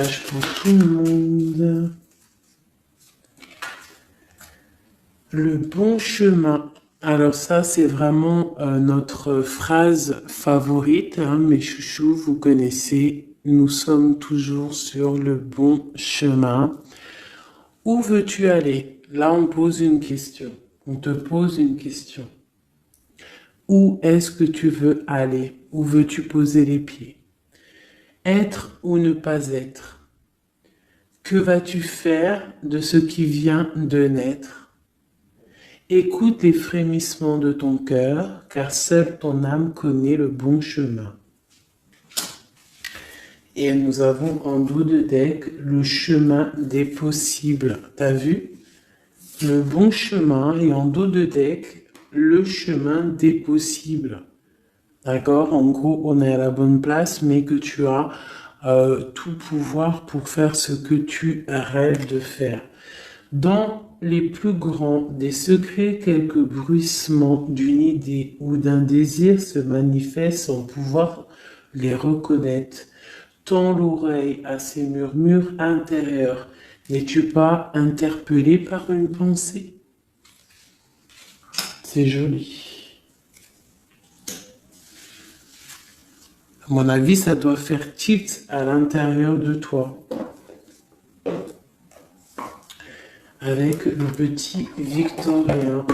Pour tout le monde. Le bon chemin. Alors ça, c'est vraiment notre phrase favorite, hein, mes chouchous, vous connaissez. Nous sommes toujours sur le bon chemin. Où veux-tu aller? Là, on pose une question. On te pose une question. Où est-ce que tu veux aller? Où veux-tu poser les pieds? Être ou ne pas être? Que vas-tu faire de ce qui vient de naître? Écoute les frémissements de ton cœur, car seule ton âme connaît le bon chemin. Et nous avons en dos de deck le chemin des possibles. T'as vu? Le bon chemin et en dos de deck le chemin des possibles. D'accord? En gros, on est à la bonne place, mais que tu as tout pouvoir pour faire ce que tu rêves de faire. Dans les plus grands des secrets, quelques bruissements d'une idée ou d'un désir se manifestent sans pouvoir les reconnaître. Tends l'oreille à ces murmures intérieurs. N'es-tu pas interpellé par une pensée? C'est joli. À mon avis, ça doit faire tilt à l'intérieur de toi. Avec le petit Victorien.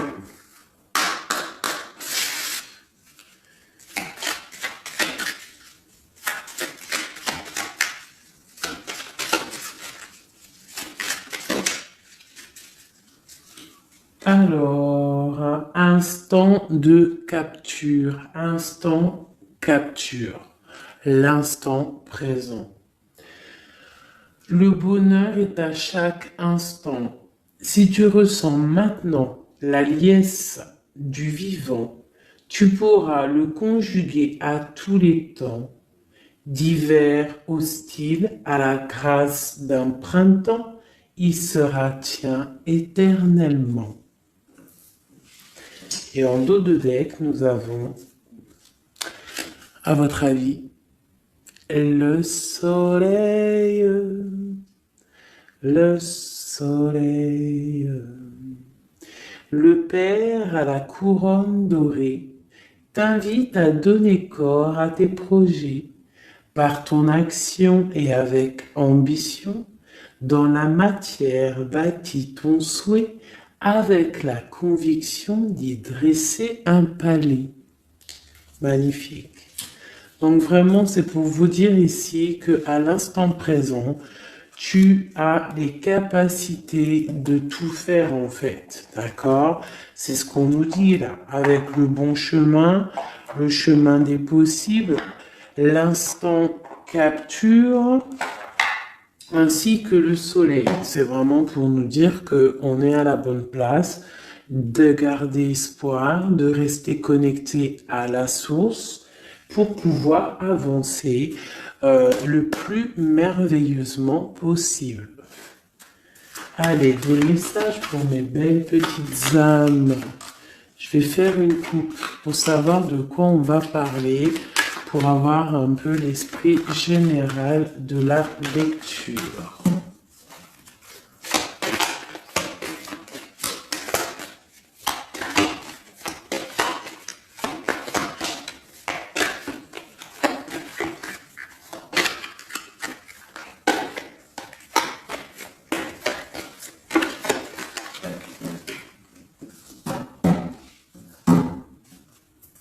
Alors, instant de capture. Instant capture. L'instant présent. Le bonheur est à chaque instant. Si tu ressens maintenant la liesse du vivant, tu pourras le conjuguer à tous les temps, d'hiver hostile à la grâce d'un printemps, il sera tien éternellement. Et en dos de deck, nous avons, à votre avis, le soleil, le soleil, le Père à la couronne dorée t'invite à donner corps à tes projets par ton action et avec ambition. Dans la matière bâtis ton souhait avec la conviction d'y dresser un palais. Magnifique. Donc vraiment, c'est pour vous dire ici qu'à l'instant présent, tu as les capacités de tout faire en fait, d'accord? C'est ce qu'on nous dit là, avec le bon chemin, le chemin des possibles, l'instant capture, ainsi que le soleil. C'est vraiment pour nous dire qu'on est à la bonne place, de garder espoir, de rester connecté à la source, pour pouvoir avancer le plus merveilleusement possible. Allez, des messages pour mes belles petites âmes. Je vais faire une coupe pour savoir de quoi on va parler, pour avoir un peu l'esprit général de la lecture.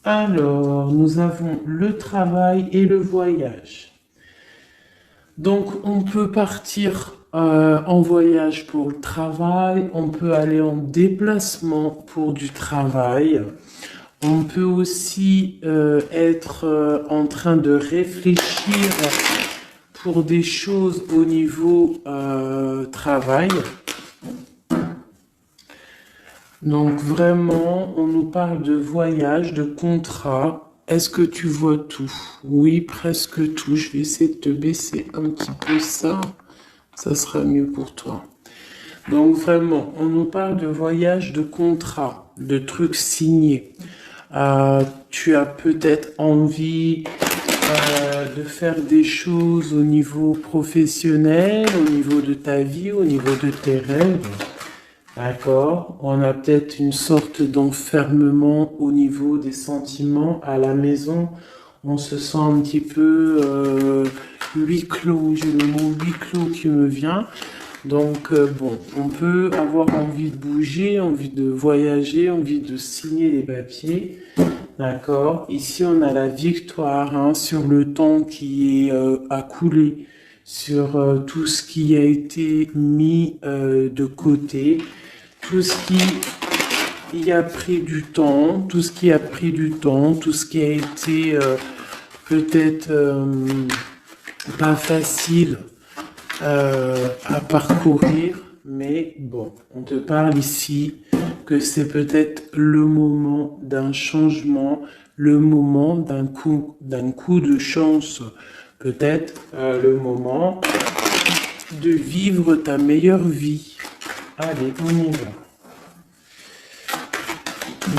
Alors, nous avons le travail et le voyage. Donc, on peut partir en voyage pour le travail, on peut aller en déplacement pour du travail, on peut aussi être en train de réfléchir pour des choses au niveau travail. Donc vraiment, on nous parle de voyage, de contrat. Est-ce que tu vois tout? Oui, presque tout. Je vais essayer de te baisser un petit peu ça. Ça sera mieux pour toi. Donc vraiment, on nous parle de voyage, de contrat, de trucs signés. Tu as peut-être envie de faire des choses au niveau professionnel, au niveau de ta vie, au niveau de tes rêves. D'accord? On a peut-être une sorte d'enfermement au niveau des sentiments à la maison. On se sent un petit peu huis clos. J'ai le mot huis clos qui me vient. Donc bon, on peut avoir envie de bouger, envie de voyager, envie de signer des papiers. D'accord? Ici, on a la victoire hein, sur le temps qui est à couler, sur tout ce qui a été mis de côté, tout ce qui a pris du temps, tout ce qui a pris du temps, tout ce qui a été peut-être pas facile à parcourir, mais bon, on te parle ici que c'est peut-être le moment d'un changement, le moment d'un coup de chance, peut-être le moment de vivre ta meilleure vie. Allez, on y va.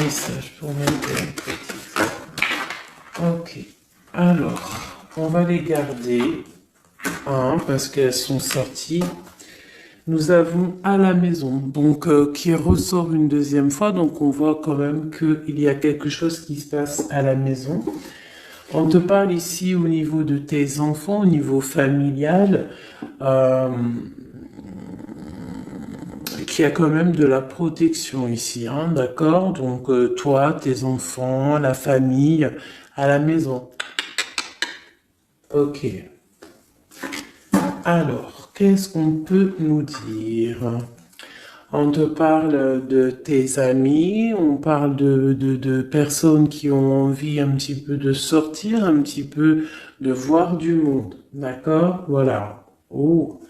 Message pour mon petite. Ok. Alors, on va les garder parce qu'elles sont sorties. Nous avons à la maison, donc qui ressort une deuxième fois, donc on voit quand même qu'il y a quelque chose qui se passe à la maison. On te parle ici au niveau de tes enfants, au niveau familial, qu'il y a quand même de la protection ici, hein, d'accord? Donc toi, tes enfants, la famille, à la maison. Ok. Alors, qu'est-ce qu'on peut nous dire? On te parle de tes amis, on parle de personnes qui ont envie un petit peu de sortir, un petit peu de voir du monde. D'accord? Voilà. Oh.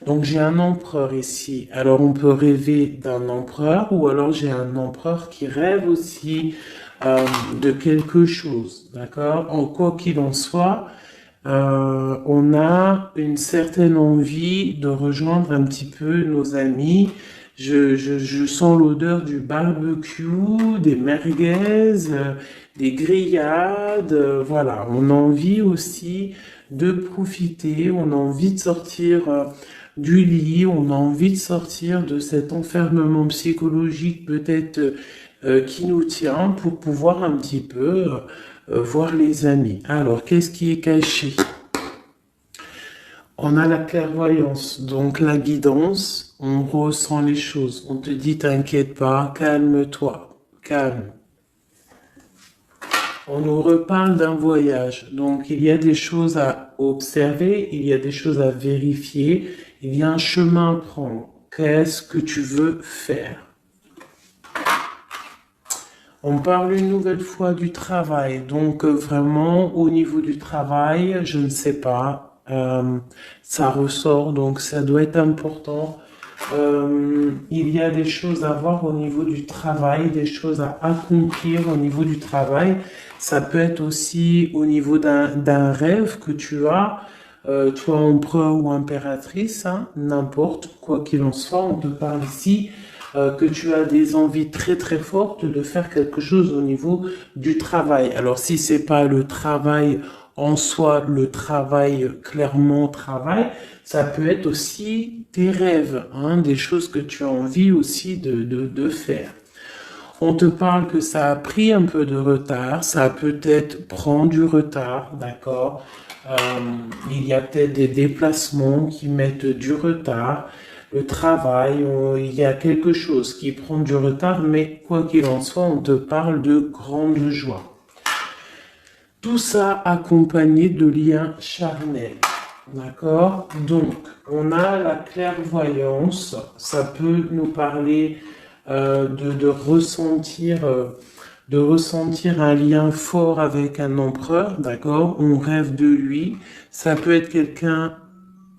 Donc j'ai un empereur ici. Alors on peut rêver d'un empereur ou alors j'ai un empereur qui rêve aussi de quelque chose. D'accord? En quoi qu'il en soit, on a une certaine envie de rejoindre un petit peu nos amis. Je sens l'odeur du barbecue, des merguez, des grillades. Voilà, on a envie aussi de profiter, on a envie de sortir du lit, on a envie de sortir de cet enfermement psychologique peut-être qui nous tient pour pouvoir un petit peu voir les amis. Alors, qu'est-ce qui est caché? On a la clairvoyance, donc la guidance, on ressent les choses. On te dit, t'inquiète pas, calme-toi, calme. On nous reparle d'un voyage, donc il y a des choses à observer, il y a des choses à vérifier, il y a un chemin à prendre. Qu'est-ce que tu veux faire? On parle une nouvelle fois du travail, donc vraiment au niveau du travail, je ne sais pas, ça ressort, donc ça doit être important. Il y a des choses à voir au niveau du travail, des choses à accomplir au niveau du travail. Ça peut être aussi au niveau d'un rêve que tu as, toi empereur ou impératrice, hein, n'importe quoi qu'il en soit, on te parle ici que tu as des envies très très fortes de faire quelque chose au niveau du travail. Alors si c'est pas le travail en soi, le travail clairement travail, ça peut être aussi tes rêves, hein, des choses que tu as envie aussi de faire. On te parle que ça a pris un peu de retard, ça peut-être prend du retard, d'accord. Il y a peut-être des déplacements qui mettent du retard. Le travail, il y a quelque chose qui prend du retard, mais quoi qu'il en soit, on te parle de grande joie. Tout ça accompagné de liens charnels. D'accord? Donc, on a la clairvoyance, ça peut nous parler de ressentir un lien fort avec un empereur, d'accord? On rêve de lui, ça peut être quelqu'un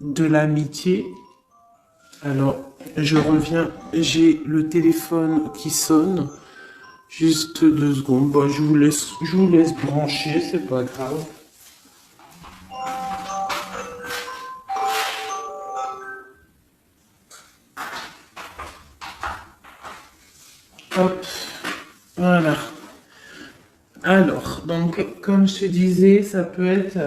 de l'amitié. Alors, je reviens, j'ai le téléphone qui sonne, juste 2 secondes, bon, je vous laisse brancher, c'est pas grave. Hop, voilà. Alors, donc, comme je te disais, ça peut être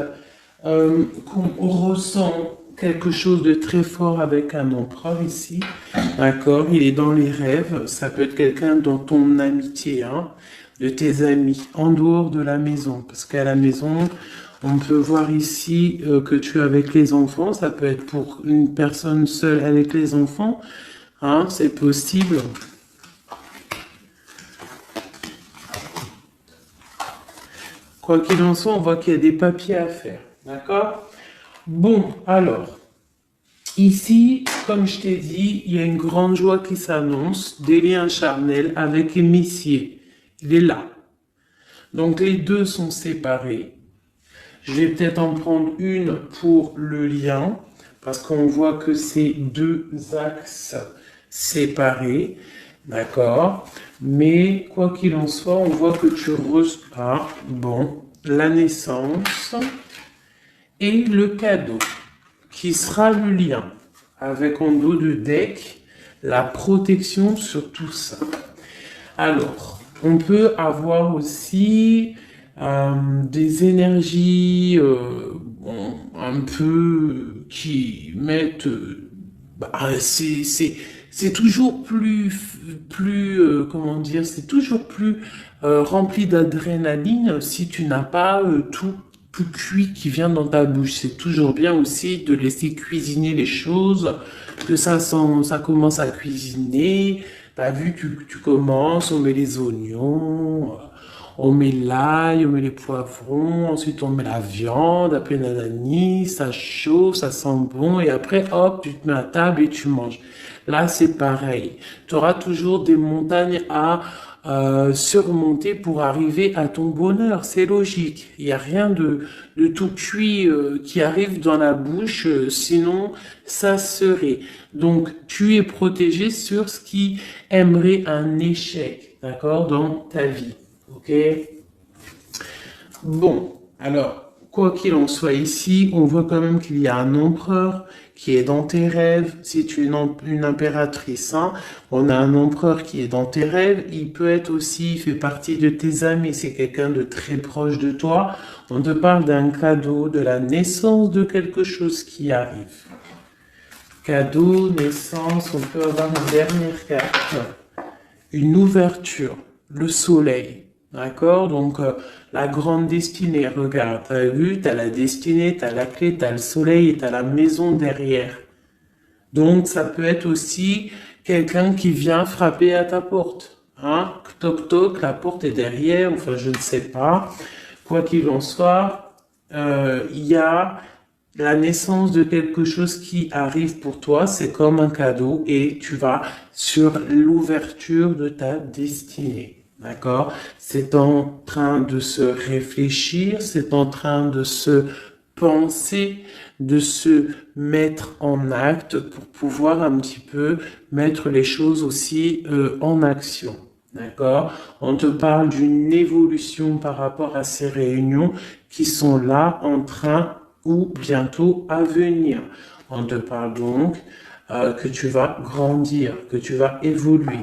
qu'on ressent quelque chose de très fort avec un empereur ici, d'accord? Il est dans les rêves, ça peut être quelqu'un dans ton amitié, hein, de tes amis, en dehors de la maison, parce qu'à la maison, on peut voir ici que tu es avec les enfants, ça peut être pour une personne seule avec les enfants, hein, c'est possible. Quoi qu'il en soit, on voit qu'il y a des papiers à faire, d'accord? Bon, alors, ici, comme je t'ai dit, il y a une grande joie qui s'annonce, des liens charnels avec Messier. Il est là. Donc les deux sont séparés. Je vais peut-être en prendre une pour le lien, parce qu'on voit que c'est deux axes séparés, d'accord? Mais quoi qu'il en soit, on voit que tu reçois, bon, la naissance et le cadeau, qui sera le lien, avec en dos de deck, la protection sur tout ça. Alors, on peut avoir aussi des énergies bon, un peu qui mettent... bah, c'est toujours comment dire, c'est toujours plus rempli d'adrénaline si tu n'as pas tout cuit qui vient dans ta bouche. C'est toujours bien aussi de laisser cuisiner les choses, que ça commence à cuisiner. T'as vu, tu commences, on met les oignons, on met l'ail, on met les poivrons, ensuite on met la viande, après nanani, ça chauffe, ça sent bon, et après, hop, tu te mets à table et tu manges. Là, c'est pareil. Tu auras toujours des montagnes à surmonter pour arriver à ton bonheur. C'est logique. Il n'y a rien de tout cuit qui arrive dans la bouche, sinon ça serait. Donc, tu es protégé sur ce qui aimerait un échec, d'accord, dans ta vie. Ok? Bon, alors, quoi qu'il en soit ici, on voit quand même qu'il y a un empereur qui est dans tes rêves. Si tu es une impératrice, hein, on a un empereur qui est dans tes rêves. Il peut être aussi, il fait partie de tes amis. C'est quelqu'un de très proche de toi. On te parle d'un cadeau, de la naissance de quelque chose qui arrive. Cadeau, naissance, on peut avoir une dernière carte. Une ouverture, le soleil. D'accord? Donc, la grande destinée, regarde, t'as vu, t'as la destinée, t'as la clé, t'as le soleil et t'as la maison derrière. Donc, ça peut être aussi quelqu'un qui vient frapper à ta porte. Hein? Toc toc, la porte est derrière, enfin, je ne sais pas. Quoi qu'il en soit, il y a la naissance de quelque chose qui arrive pour toi, c'est comme un cadeau et tu vas sur l'ouverture de ta destinée. D'accord? C'est en train de se réfléchir, c'est en train de se penser, de se mettre en acte pour pouvoir un petit peu mettre les choses aussi en action. D'accord? On te parle d'une évolution par rapport à ces réunions qui sont là en train ou bientôt à venir. On te parle donc que tu vas grandir, que tu vas évoluer.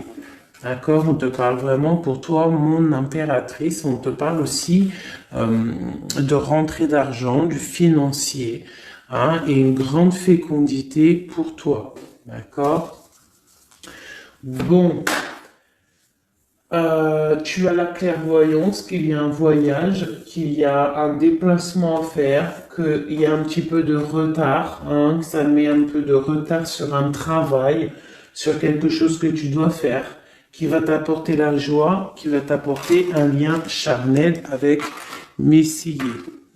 D'accord? On te parle vraiment pour toi, mon impératrice. On te parle aussi de rentrée d'argent, du financier, hein, et une grande fécondité pour toi. D'accord? Bon, tu as la clairvoyance qu'il y a un voyage, qu'il y a un déplacement à faire, qu'il y a un petit peu de retard, hein, que ça met un peu de retard sur un travail, sur quelque chose que tu dois faire, qui va t'apporter la joie, qui va t'apporter un lien charnel avec Messier.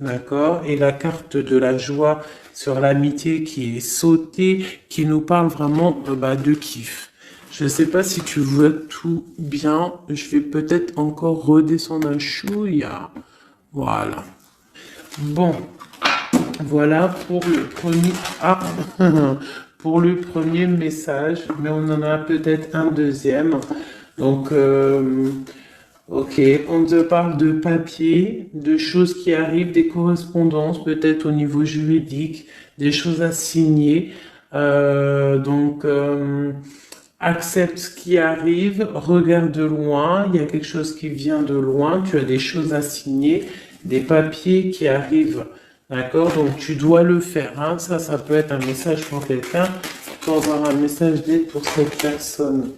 D'accord? Et la carte de la joie sur l'amitié qui est sautée, qui nous parle vraiment de kiff. Je ne sais pas si tu vois tout bien. Je vais peut-être encore redescendre un chouïa. Voilà. Bon, voilà pour le premier. Ah, pour le premier message, mais on en a peut-être un deuxième. Donc, ok, on te parle de papier, de choses qui arrivent, des correspondances, peut-être au niveau juridique, des choses à signer. Donc, accepte ce qui arrive, regarde de loin, il y a quelque chose qui vient de loin, tu as des choses à signer, des papiers qui arrivent, d'accord? Donc tu dois le faire, hein. Ça peut être un message pour quelqu'un, tu peux avoir un message d'aide pour cette personne.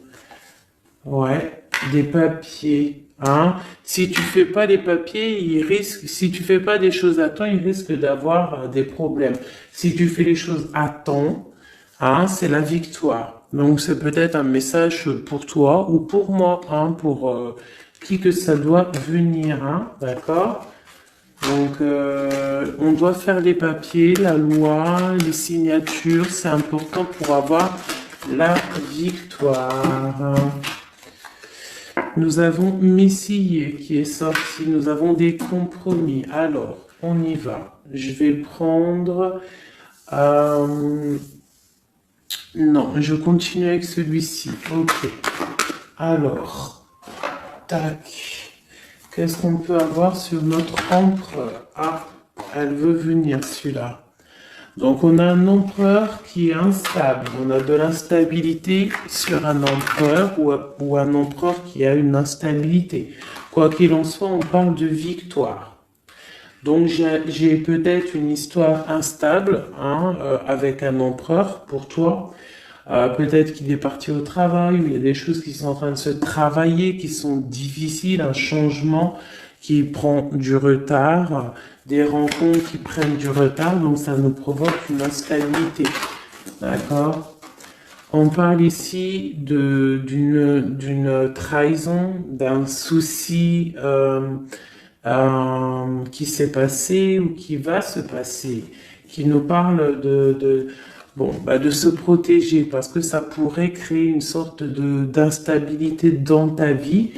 Ouais, des papiers, hein. Si tu fais pas les papiers, si tu fais pas des choses à temps, il risque d'avoir des problèmes. Si tu fais les choses à temps, hein, c'est la victoire. Donc c'est peut-être un message pour toi ou pour moi, hein, pour qui que ça doit venir, hein, d'accord? Donc on doit faire les papiers, la loi, les signatures, c'est important pour avoir la victoire. Nous avons Messie qui est sorti, nous avons des compromis. Alors, on y va. Je vais prendre... Non, je continue avec celui-ci. Ok. Alors, tac. Qu'est-ce qu'on peut avoir sur notre empereur? Ah, elle veut venir, celui-là. Donc, on a un empereur qui est instable. On a de l'instabilité sur un empereur ou un empereur qui a une instabilité. Quoi qu'il en soit, on parle de victoire. Donc, j'ai peut-être une histoire instable, hein, avec un empereur pour toi. Peut-être qu'il est parti au travail, ou il y a des choses qui sont en train de se travailler, qui sont difficiles, un changement qui prend du retard, des rencontres qui prennent du retard, donc ça nous provoque une instabilité. D'accord? On parle ici d'une trahison, d'un souci qui s'est passé ou qui va se passer, qui nous parle de se protéger parce que ça pourrait créer une sorte d'instabilité dans ta vie.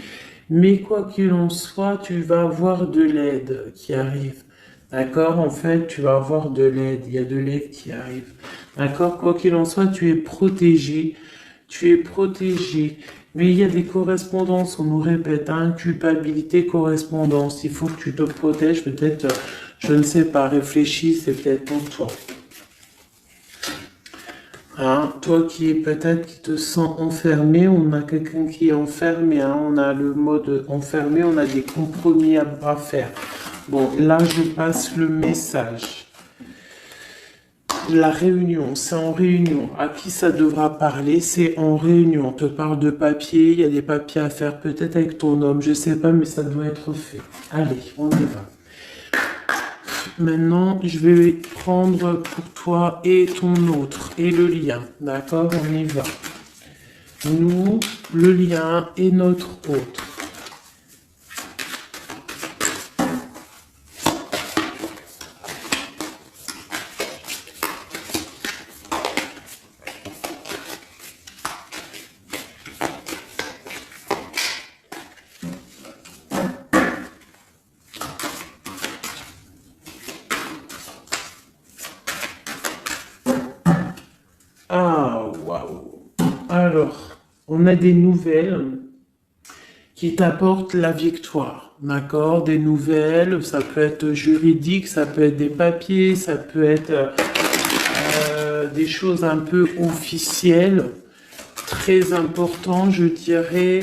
Mais quoi qu'il en soit, tu vas avoir de l'aide qui arrive. D'accord? En fait, tu vas avoir de l'aide. Il y a de l'aide qui arrive. D'accord? Quoi qu'il en soit, tu es protégé. Tu es protégé. Mais il y a des correspondances, on nous répète, hein, culpabilité, correspondance. Il faut que tu te protèges. Peut-être, je ne sais pas, réfléchis, c'est peut-être pour toi. Hein, toi qui te sens enfermé, on a quelqu'un qui est enfermé, hein, on a le mode enfermé, on a des compromis à faire. Bon, là je passe le message. La réunion, c'est en réunion. À qui ça devra parler? C'est en réunion. On te parle de papier, il y a des papiers à faire peut-être avec ton homme, je sais pas, mais ça doit être fait. Allez, on y va. Maintenant, je vais prendre pour toi et ton autre, et le lien. D'accord? On y va. Nous, le lien et notre autre. Ah, waouh. Alors, on a des nouvelles qui t'apportent la victoire, d'accord? Des nouvelles, ça peut être juridique, ça peut être des papiers, ça peut être des choses un peu officielles, très important, je dirais,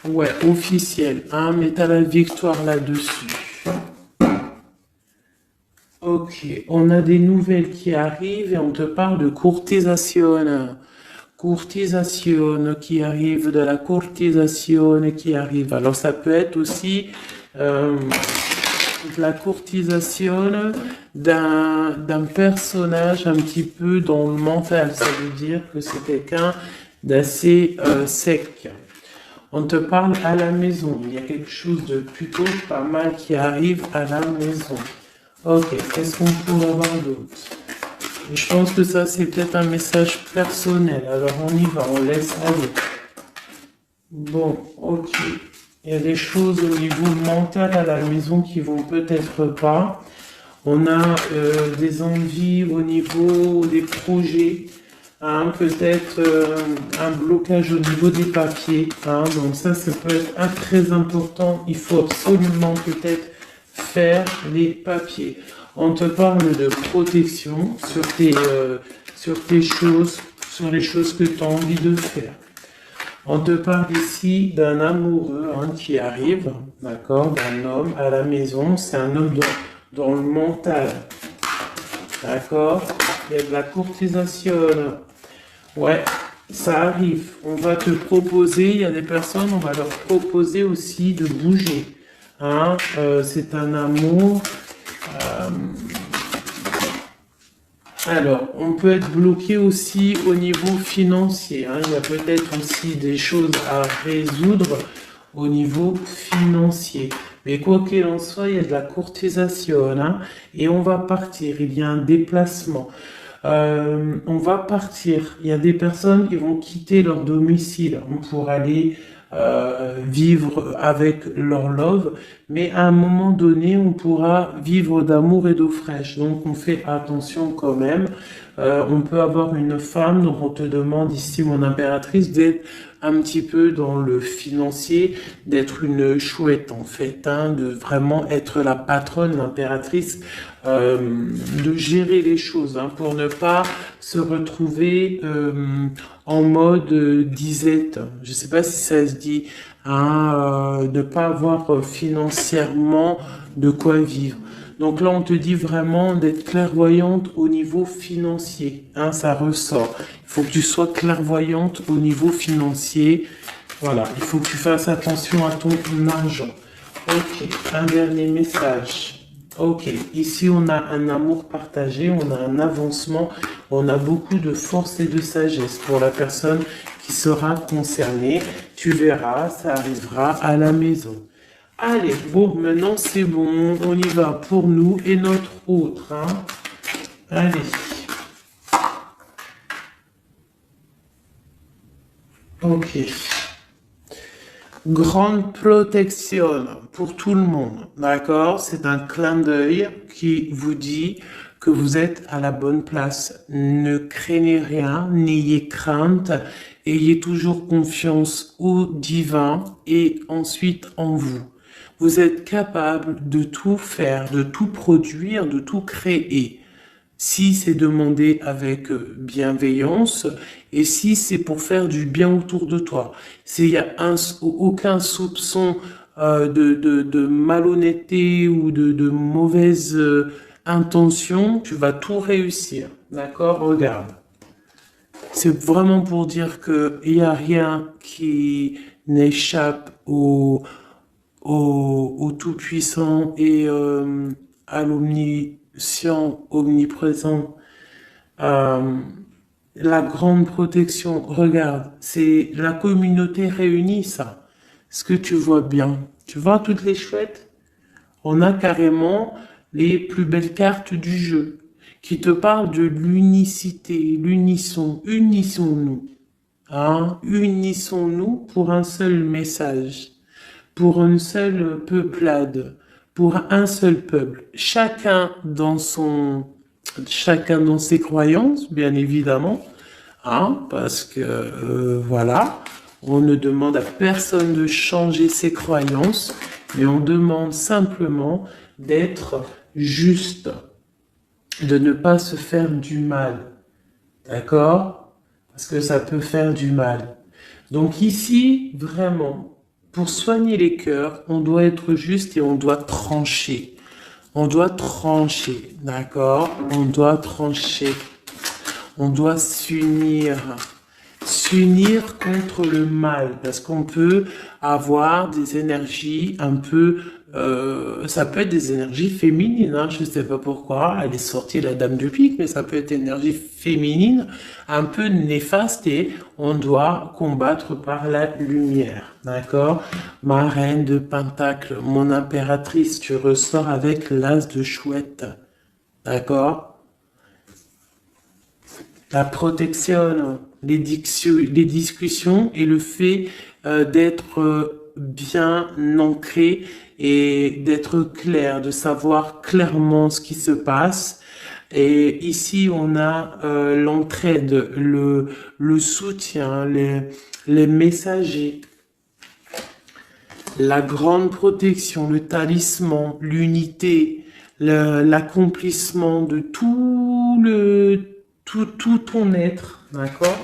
ouais, officielles, hein, mais t'as la victoire là-dessus. Ok, on a des nouvelles qui arrivent et on te parle de courtisation. Courtisation qui arrive, de la courtisation qui arrive. Alors ça peut être aussi de la courtisation d'un personnage un petit peu dans le mental. Ça veut dire que c'est quelqu'un d'assez sec. On te parle à la maison. Il y a quelque chose de plutôt pas mal qui arrive à la maison. Ok, qu'est-ce qu'on pourrait avoir d'autre? Je pense que ça, c'est peut-être un message personnel. Alors, on y va, on laisse aller. Bon, ok. Il y a des choses au niveau mental à la maison qui vont peut-être pas. On a des envies au niveau des projets. Hein, peut-être un blocage au niveau des papiers. Hein, donc ça peut être très important. Il faut absolument peut-être faire les papiers. On te parle de protection sur tes choses, sur les choses que tu as envie de faire. On te parle ici d'un amoureux hein, qui arrive, d'accord, d'un homme à la maison. C'est un homme dans le mental, d'accord. Il y a de la courtisation. Ouais, ça arrive. On va te proposer, il y a des personnes, on va leur proposer aussi de bouger. Hein, c'est un amour. Alors, on peut être bloqué aussi au niveau financier. Hein. Il y a peut-être aussi des choses à résoudre au niveau financier. Mais quoi qu'il en soit, il y a de la courtisation. Hein, et on va partir. Il y a un déplacement. On va partir. Il y a des personnes qui vont quitter leur domicile pour aller vivre avec leur love, mais à un moment donné, on pourra vivre d'amour et d'eau fraîche. Donc, on fait attention quand même. On peut avoir une femme, donc on te demande ici, mon impératrice, d'être un petit peu dans le financier, d'être une chouette en fait, hein, de vraiment être la patronne, l'impératrice, de gérer les choses, hein, pour ne pas se retrouver en mode disette. Je sais pas si ça se dit, hein, ne pas avoir financièrement de quoi vivre. Donc là, on te dit vraiment d'être clairvoyante au niveau financier. Hein, ça ressort. Il faut que tu sois clairvoyante au niveau financier. Voilà, il faut que tu fasses attention à ton argent. Ok, un dernier message. Ok, ici on a un amour partagé, on a un avancement, on a beaucoup de force et de sagesse pour la personne qui sera concernée. Tu verras, ça arrivera à la maison. Allez, bon, maintenant c'est bon, on y va pour nous et notre autre. Hein. Allez. Ok. Grande protection pour tout le monde, d'accord? C'est un clin d'œil qui vous dit que vous êtes à la bonne place. Ne craignez rien, n'ayez crainte, ayez toujours confiance au divin et ensuite en vous. Vous êtes capable de tout faire, de tout produire, de tout créer. Si c'est demandé avec bienveillance et si c'est pour faire du bien autour de toi. S'il y a aucun soupçon de malhonnêteté ou de mauvaise intention, tu vas tout réussir. D'accord? Regarde. C'est vraiment pour dire que il n'y a rien qui n'échappe au Tout-Puissant et à l'Omniscient, omniprésent. Euh, la grande protection, regarde, c'est la communauté réunie, ça. Est-ce que tu vois bien? Tu vois toutes les chouettes? On a carrément les plus belles cartes du jeu qui te parlent de l'unicité, l'unisson, unissons-nous. Hein? Unissons-nous pour un seul message, pour une seule peuplade, pour un seul peuple. Chacun dans ses croyances, bien évidemment, hein, parce que voilà, on ne demande à personne de changer ses croyances, mais on demande simplement d'être juste, de ne pas se faire du mal, d'accord? Parce que ça peut faire du mal. Donc ici, vraiment, pour soigner les cœurs, on doit être juste et on doit trancher. On doit trancher, d'accord? On doit trancher. On doit s'unir. S'unir contre le mal. Parce qu'on peut avoir des énergies un peu... ça peut être des énergies féminines, hein, je ne sais pas pourquoi, elle est sortie la dame de pique, mais ça peut être énergie féminine, un peu néfaste et on doit combattre par la lumière, d'accord? Ma reine de Pentacle, mon impératrice, tu ressors avec l'as de chouette, d'accord? La protection, les discussions et le fait d'être bien ancré et d'être clair, de savoir clairement ce qui se passe. Et ici, on a l'entraide, le soutien, les messagers, la grande protection, le talisman, l'unité, l'accomplissement de tout ton être, d'accord?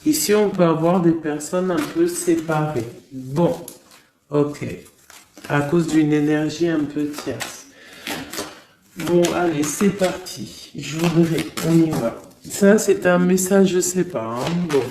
Ici, on peut avoir des personnes un peu séparées. Bon, ok. À cause d'une énergie un peu tierce. Bon, allez, c'est parti. Je voudrais, on y va. Ça, c'est un message, je sais pas. Hein. Bon.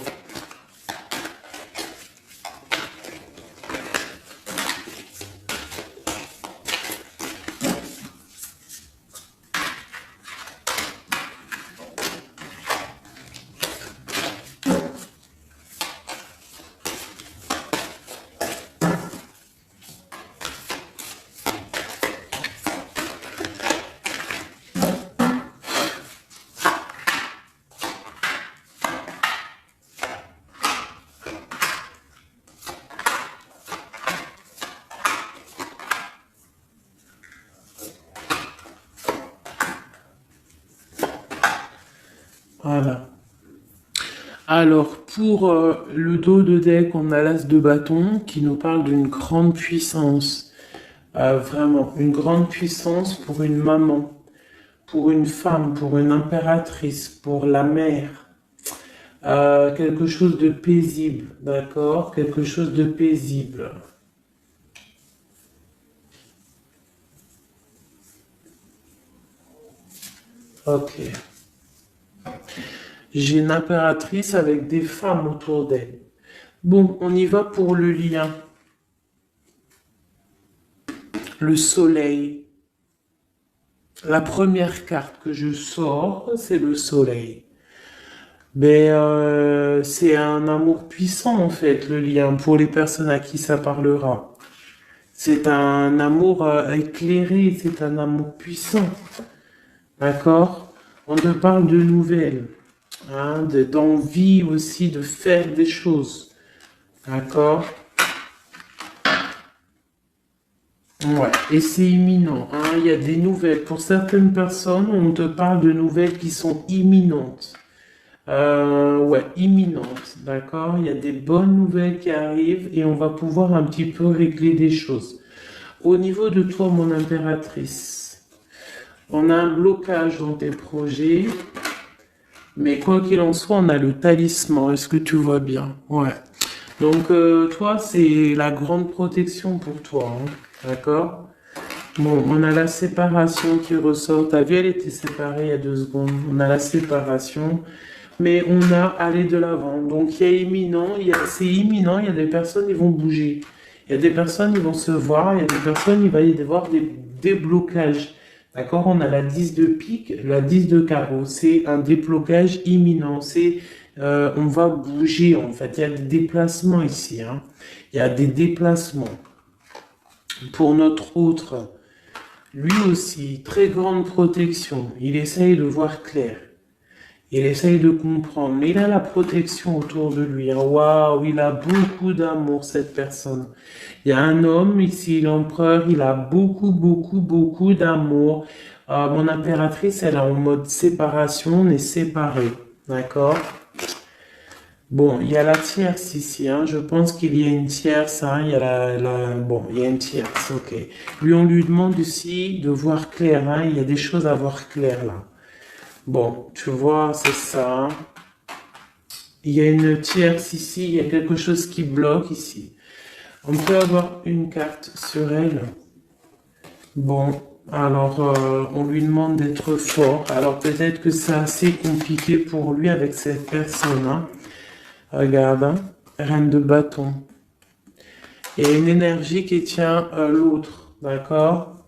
Voilà. Alors, pour le dos de deck, on a l'as de bâton qui nous parle d'une grande puissance. Vraiment, une grande puissance pour une maman, pour une femme, pour une impératrice, pour la mère. Quelque chose de paisible, d'accord? Quelque chose de paisible. Ok. J'ai une impératrice avec des femmes autour d'elle. Bon, on y va pour le lien. Le soleil. La première carte que je sors, c'est le soleil. Mais c'est un amour puissant en fait, le lien, pour les personnes à qui ça parlera. C'est un amour éclairé, c'est un amour puissant. D'accord? On te parle de nouvelles, hein, d'envie aussi de faire des choses. D'accord? Ouais, et c'est imminent, hein, il y a des nouvelles. Pour certaines personnes, on te parle de nouvelles qui sont imminentes. Ouais, imminentes, d'accord? Il y a des bonnes nouvelles qui arrivent et on va pouvoir un petit peu régler des choses. Au niveau de toi, mon impératrice, on a un blocage dans tes projets, mais quoi qu'il en soit, on a le talisman. Est-ce que tu vois bien? Ouais. Donc, toi, c'est la grande protection pour toi, hein, d'accord? Bon, on a la séparation qui ressort. T'as vu, elle était séparée il y a 2 secondes. On a la séparation, mais on a aller de l'avant. Donc, il y a imminent, c'est imminent. Il y a des personnes qui vont bouger. Il y a des personnes qui vont se voir. Il y a des personnes, il va y avoir des déblocages. D'accord? On a la 10 de pique, la 10 de carreau. C'est un déblocage imminent. On va bouger, en fait. Il y a des déplacements ici, hein. Il y a des déplacements. Pour notre autre, lui aussi, très grande protection. Il essaye de voir clair. Il essaye de comprendre. Mais il a la protection autour de lui. Hein. Waouh, il a beaucoup d'amour, cette personne. Il y a un homme ici, l'empereur, il a beaucoup, beaucoup, beaucoup d'amour. Mon impératrice, elle est en mode séparation, on est séparés. D'accord? Bon, il y a la tierce ici, hein. Je pense qu'il y a une tierce, hein. Il y a bon, il y a une tierce, ok. Lui, on lui demande aussi de voir clair, hein. Il y a des choses à voir clair, là. Bon, tu vois, c'est ça. Il y a une tierce ici, il y a quelque chose qui bloque ici. On peut avoir une carte sur elle. Bon, alors, on lui demande d'être fort. Alors, peut-être que c'est assez compliqué pour lui avec cette personne, hein. Regarde, hein. Reine de bâton. Il y a une énergie qui tient l'autre, d'accord?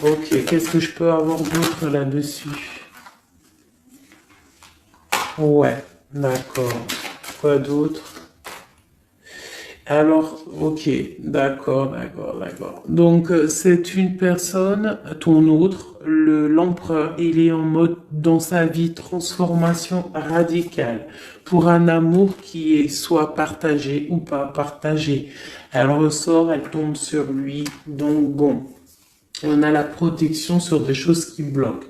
Ok, qu'est-ce que je peux avoir d'autre là-dessus? Ouais, d'accord. Quoi d'autre? Alors, ok, d'accord, d'accord, d'accord. Donc, c'est une personne, ton autre, l'empereur, il est en mode dans sa vie transformation radicale pour un amour qui est soit partagé ou pas partagé. Elle ressort, elle tombe sur lui. Donc, bon, on a la protection sur des choses qui bloquent.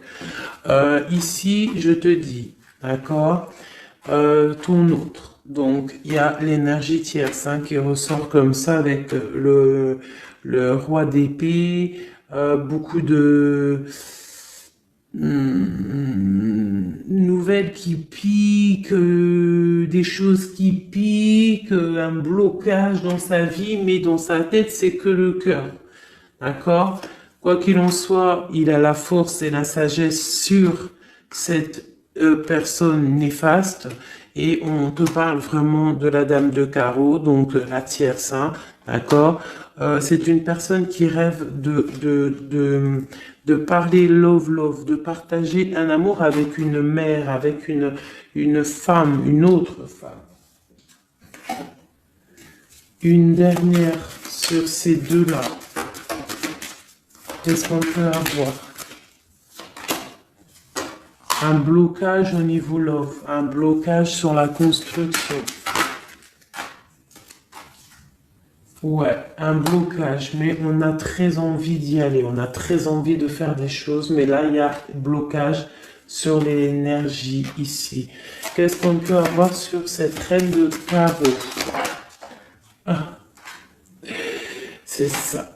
Ici, je te dis, d'accord, ton autre. Donc, il y a l'énergie tierce hein, qui ressort comme ça avec le roi d'épée, beaucoup de nouvelles qui piquent, des choses qui piquent, un blocage dans sa vie, mais dans sa tête, c'est que le cœur. D'accord? Quoi qu'il en soit, il a la force et la sagesse sur cette personne néfaste. Et on te parle vraiment de la dame de carreau, donc la tierce, hein, d'accord? C'est une personne qui rêve de parler love, de partager un amour avec une mère, avec une femme, une autre femme. Une dernière sur ces deux-là. Qu'est-ce qu'on peut avoir? Un blocage au niveau love, un blocage sur la construction. Ouais, un blocage, mais on a très envie d'y aller, on a très envie de faire des choses, mais là, il y a blocage sur l'énergie ici. Qu'est-ce qu'on peut avoir sur cette reine de carreau? Ah, c'est ça.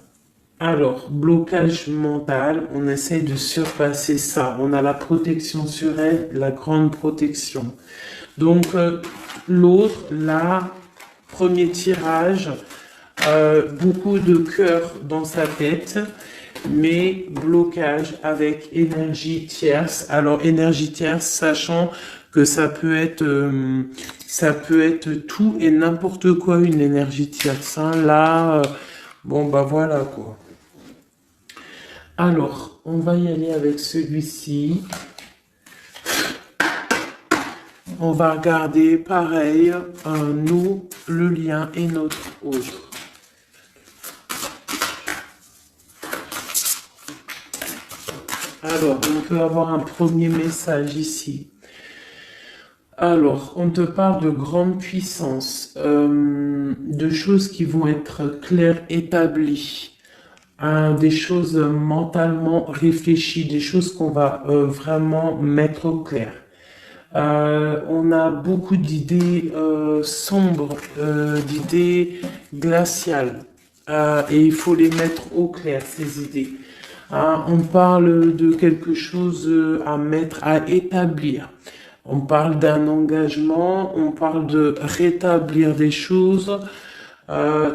Alors, blocage mental, on essaie de surpasser ça. On a la protection sur elle, la grande protection. Donc, l'autre, là, premier tirage, beaucoup de cœur dans sa tête, mais blocage avec énergie tierce. Alors, énergie tierce, sachant que ça peut être tout et n'importe quoi, une énergie tierce. Hein. Là, bon, bah voilà quoi. Alors, on va y aller avec celui-ci. On va regarder, pareil, nous, le lien et notre autre. Alors, on peut avoir un premier message ici. Alors, on te parle de grande puissance, de choses qui vont être claires, établies. Des choses mentalement réfléchies, des choses qu'on va vraiment mettre au clair. On a beaucoup d'idées sombres, d'idées glaciales, et il faut les mettre au clair, ces idées. On parle de quelque chose à mettre, à établir. On parle d'un engagement, on parle de rétablir des choses,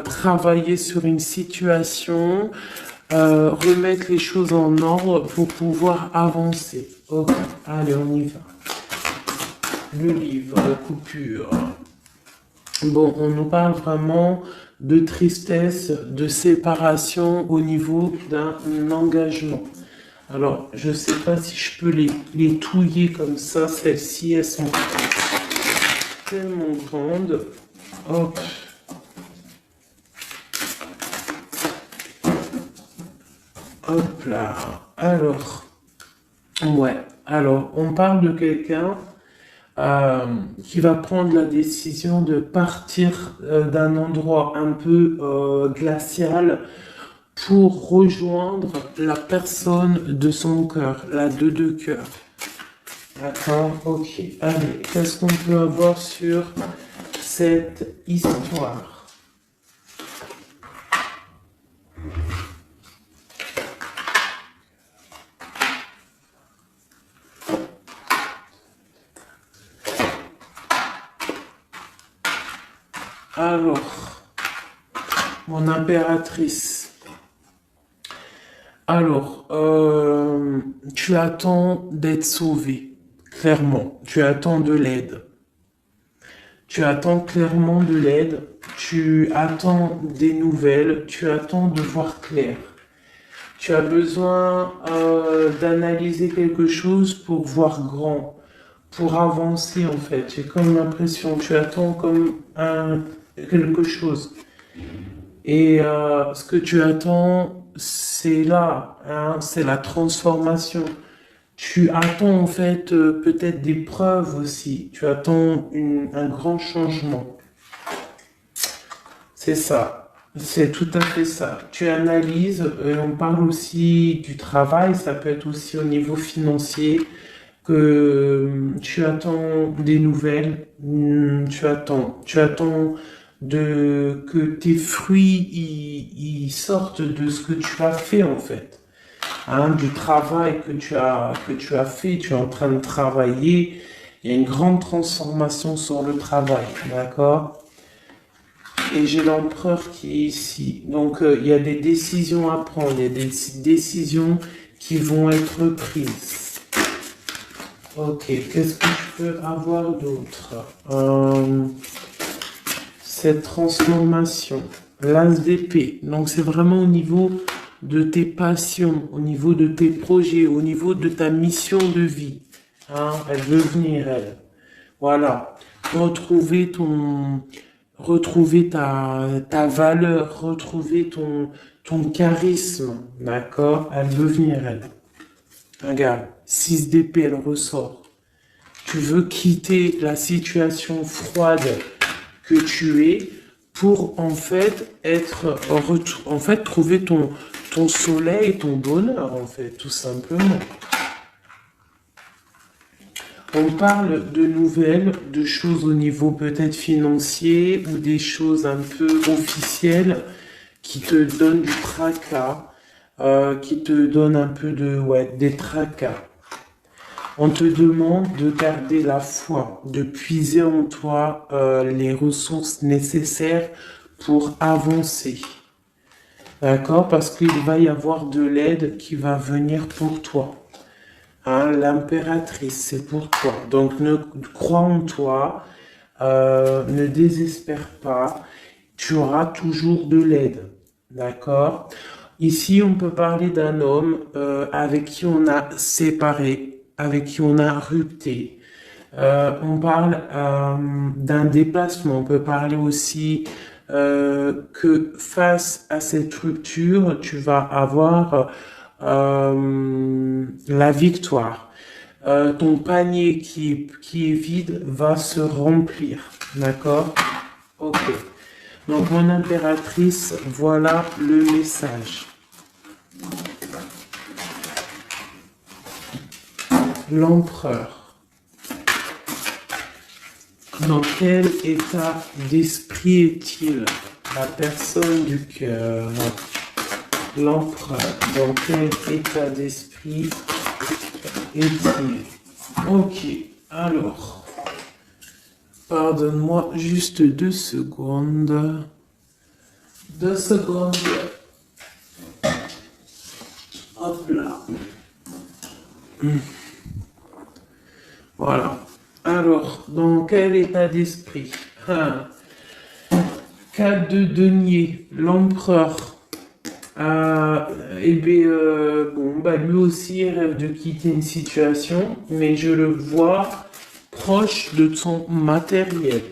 travailler sur une situation, remettre les choses en ordre pour pouvoir avancer. Ok, allez, on y va. Le livre, la coupure. Bon, on nous parle vraiment de tristesse, de séparation au niveau d'un engagement. Alors, je ne sais pas si je peux les touiller comme ça. Celles-ci, elles sont tellement grandes. Hop. Hop là. Alors, ouais. Alors, on parle de quelqu'un qui va prendre la décision de partir d'un endroit un peu glacial pour rejoindre la personne de son cœur, la deux de cœur. D'accord, ok. Allez, qu'est-ce qu'on peut avoir sur cette histoire? Alors, mon impératrice. Alors, tu attends d'être sauvé, clairement. Tu attends de l'aide. Tu attends clairement de l'aide. Tu attends des nouvelles. Tu attends de voir clair. Tu as besoin d'analyser quelque chose pour voir grand, pour avancer en fait. J'ai comme l'impression, tu attends comme quelque chose. Et ce que tu attends, c'est là, hein, c'est la transformation. Tu attends en fait peut-être des preuves aussi. Tu attends un grand changement. C'est ça. C'est tout à fait ça. Tu analyses, on parle aussi du travail, ça peut être aussi au niveau financier, que tu attends des nouvelles, tu attends que tes fruits ils sortent de ce que tu as fait en fait, hein, du travail que tu as fait, tu es en train de travailler Il y a une grande transformation sur le travail, d'accord? Et j'ai l'empereur qui est ici. Donc, il y a des décisions à prendre, il y a des décisions qui vont être prises. Ok, qu'est-ce que je peux avoir d'autre? Cette transformation, l'as d'épée. Donc, c'est vraiment au niveau de tes passions, au niveau de tes projets, au niveau de ta mission de vie. Hein, elle veut venir, elle. Voilà. Retrouver ta valeur, retrouver ton charisme, d'accord? Elle veut venir, elle. Regarde, 6 d'épée, elle ressort. Tu veux quitter la situation froide que tu es pour en fait trouver ton soleil, ton bonheur, en fait, tout simplement. On parle de nouvelles, de choses au niveau peut-être financier ou des choses un peu officielles qui te donnent du tracas, qui te donnent un peu des tracas. On te demande de garder la foi, de puiser en toi les ressources nécessaires pour avancer. D'accord? Parce qu'il va y avoir de l'aide qui va venir pour toi. Hein, l'impératrice, c'est pour toi. Donc, crois en toi, ne désespère pas. Tu auras toujours de l'aide. D'accord? Ici, on peut parler d'un homme avec qui on a séparé, avec qui on a rupté. On parle d'un déplacement. On peut parler aussi que face à cette rupture, tu vas avoir la victoire. Ton panier qui est vide va se remplir. D'accord? Ok. Donc, mon impératrice, voilà le message. L'empereur. Dans quel état d'esprit est-il? La personne du cœur. L'empereur. Dans quel état d'esprit est-il? Ok, alors. Pardonne-moi juste 2 secondes. 2 secondes. Hop là. Voilà. Alors, dans quel état d'esprit? 4 de denier, l'empereur. Lui aussi il rêve de quitter une situation, mais je le vois proche de son matériel.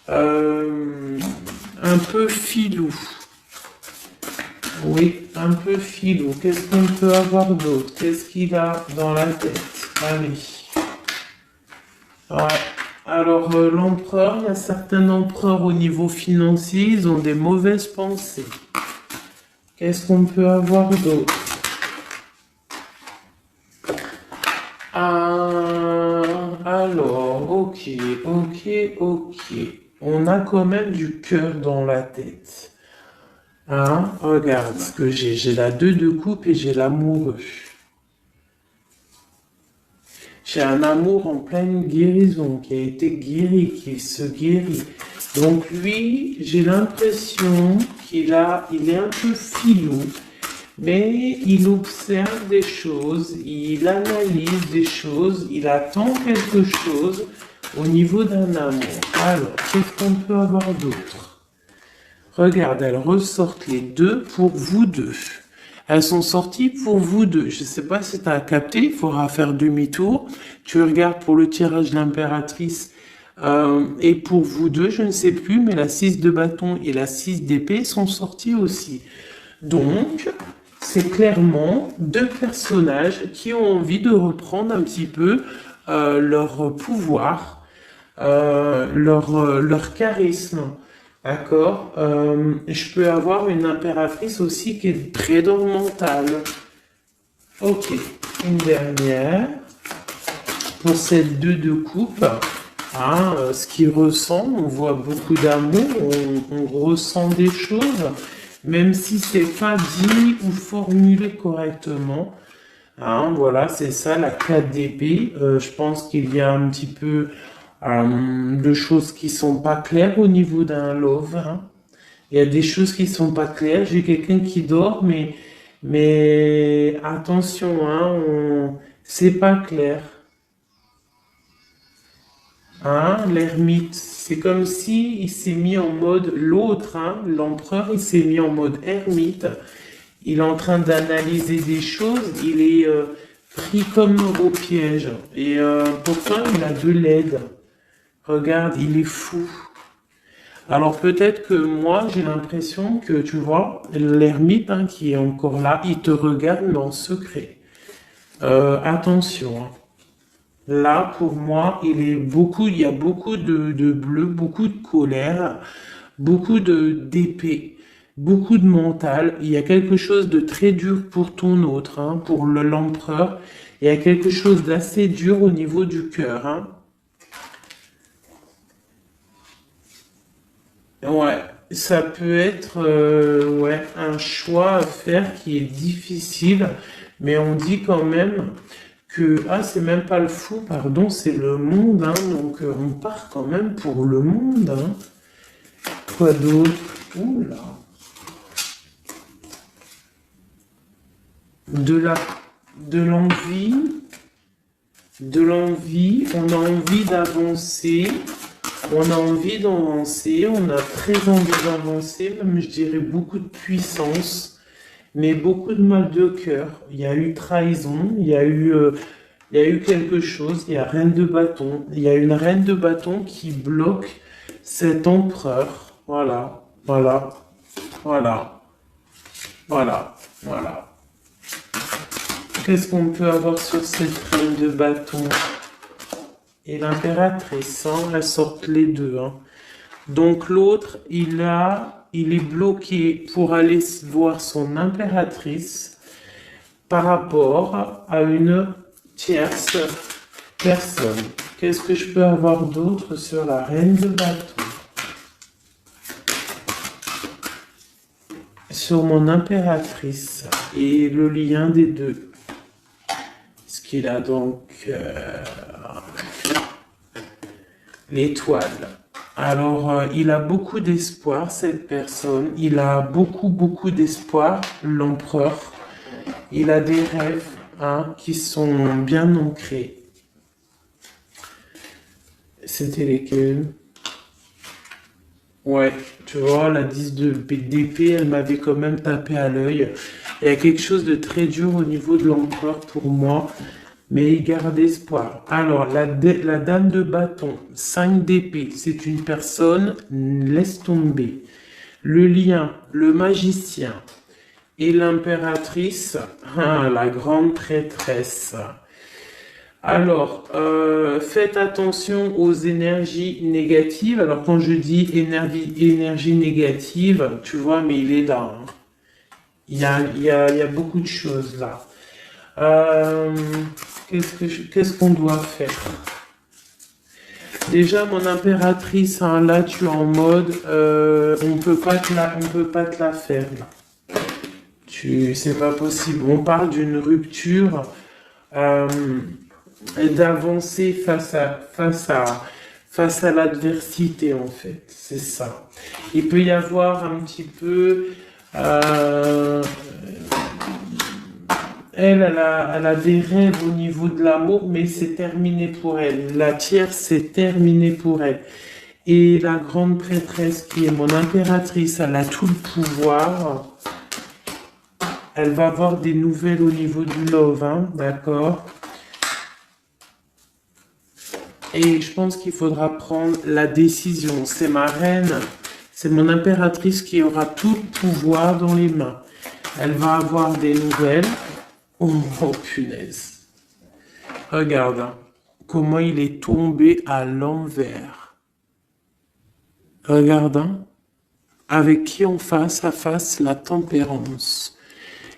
Un peu filou. Oui, un peu filou. Qu'est-ce qu'on peut avoir d'autre? Qu'est-ce qu'il a dans la tête? Allez. Ouais. Alors, l'empereur, il y a certains empereurs au niveau financier, ils ont des mauvaises pensées. Qu'est-ce qu'on peut avoir d'autre? Alors, ok. On a quand même du cœur dans la tête. Hein? Regarde ce que j'ai. J'ai la 2 de coupe et j'ai l'amoureux. J'ai un amour en pleine guérison, qui a été guéri, qui se guérit. Donc lui, j'ai l'impression il est un peu filou, mais il observe des choses, il analyse des choses, il attend quelque chose au niveau d'un amour. Alors, qu'est-ce qu'on peut avoir d'autre? Regarde, elles ressortent les 2 pour vous deux. Elles sont sorties pour vous deux. Je ne sais pas si tu as capté, il faudra faire demi-tour. Tu regardes pour le tirage de l'impératrice. Et pour vous deux, je ne sais plus, mais la 6 de bâton et la 6 d'épée sont sorties aussi. Donc, c'est clairement 2 personnages qui ont envie de reprendre un petit peu leur pouvoir, leur charisme. D'accord. Je peux avoir une impératrice aussi qui est très dans le mental. Ok. Une dernière. Pour cette 2 de coupe. Ce qu'il ressent, on voit beaucoup d'amour, on ressent des choses, même si c'est pas dit ou formulé correctement. Hein, voilà, c'est ça la 4 d'épée. Je pense qu'il y a un petit peu de choses qui sont pas claires au niveau d'un love. Hein. Il y a des choses qui sont pas claires. J'ai quelqu'un qui dort, mais attention, hein, c'est pas clair. Hein, l'ermite, c'est comme si il s'est mis en mode l'autre, hein, l'empereur, il s'est mis en mode ermite. Il est en train d'analyser des choses. Il est pris comme au piège. Et pourtant, il a de l'aide. Regarde, il est fou. Alors peut-être que moi, j'ai l'impression que, tu vois, l'ermite hein, qui est encore là, il te regarde, mais en secret. Attention. Hein. Là, pour moi, il y a beaucoup de bleu, beaucoup de colère, beaucoup d'épée, beaucoup de mental. Il y a quelque chose de très dur pour ton autre, hein, pour l'empereur. Il y a quelque chose d'assez dur au niveau du cœur. Hein. Ouais, ça peut être ouais, un choix à faire qui est difficile, mais on dit quand même que, ah, c'est même pas le fou, pardon, c'est le monde, hein, donc on part quand même pour le monde. Hein. Quoi d'autre? Oula. De la, de l'envie, on a envie d'avancer. On a envie d'avancer, on a très envie d'avancer, même je dirais beaucoup de puissance, mais beaucoup de mal de cœur. Il y a eu trahison, il y a eu quelque chose, il y a reine de bâton. Il y a une reine de bâton qui bloque cet empereur. Voilà, voilà, voilà, voilà, voilà. Qu'est-ce qu'on peut avoir sur cette reine de bâton? Et l'impératrice, hein, elles sortent les deux. Hein. Donc l'autre, il est bloqué pour aller voir son impératrice par rapport à une tierce personne. Qu'est-ce que je peux avoir d'autre sur la reine de bâton? Sur mon impératrice et le lien des deux. Ce qu'il a donc l'étoile. Alors, il a beaucoup d'espoir, cette personne. Il a beaucoup, beaucoup d'espoir, l'empereur. Il a des rêves hein, qui sont bien ancrés. C'était lesquels? Ouais, tu vois, la 10 d'épée, elle m'avait quand même tapé à l'œil. Il y a quelque chose de très dur au niveau de l'empereur pour moi. Mais il garde espoir. Alors, la dame de bâton, 5 d'épée, c'est une personne, laisse tomber. Le lien, le magicien et l'impératrice, hein, la grande traîtresse. Alors, faites attention aux énergies négatives. Alors, quand je dis énergie négative, tu vois, mais il est là. Hein. Il y a beaucoup de choses là. Qu'est-ce qu'on doit faire? Déjà, mon impératrice, hein, là, tu es en mode, on peut pas te la faire. Là. C'est pas possible. On parle d'une rupture, d'avancer face à l'adversité, en fait. C'est ça. Il peut y avoir un petit peu, elle a des rêves au niveau de l'amour, mais c'est terminé pour elle. La tierce, c'est terminé pour elle. Et la grande prêtresse, qui est mon impératrice, elle a tout le pouvoir. Elle va avoir des nouvelles au niveau du love, hein, d'accord? Et je pense qu'il faudra prendre la décision. C'est ma reine, c'est mon impératrice qui aura tout le pouvoir dans les mains. Elle va avoir des nouvelles. Oh, punaise. Regarde hein, comment il est tombé à l'envers. Regarde hein, avec qui on face à face la tempérance.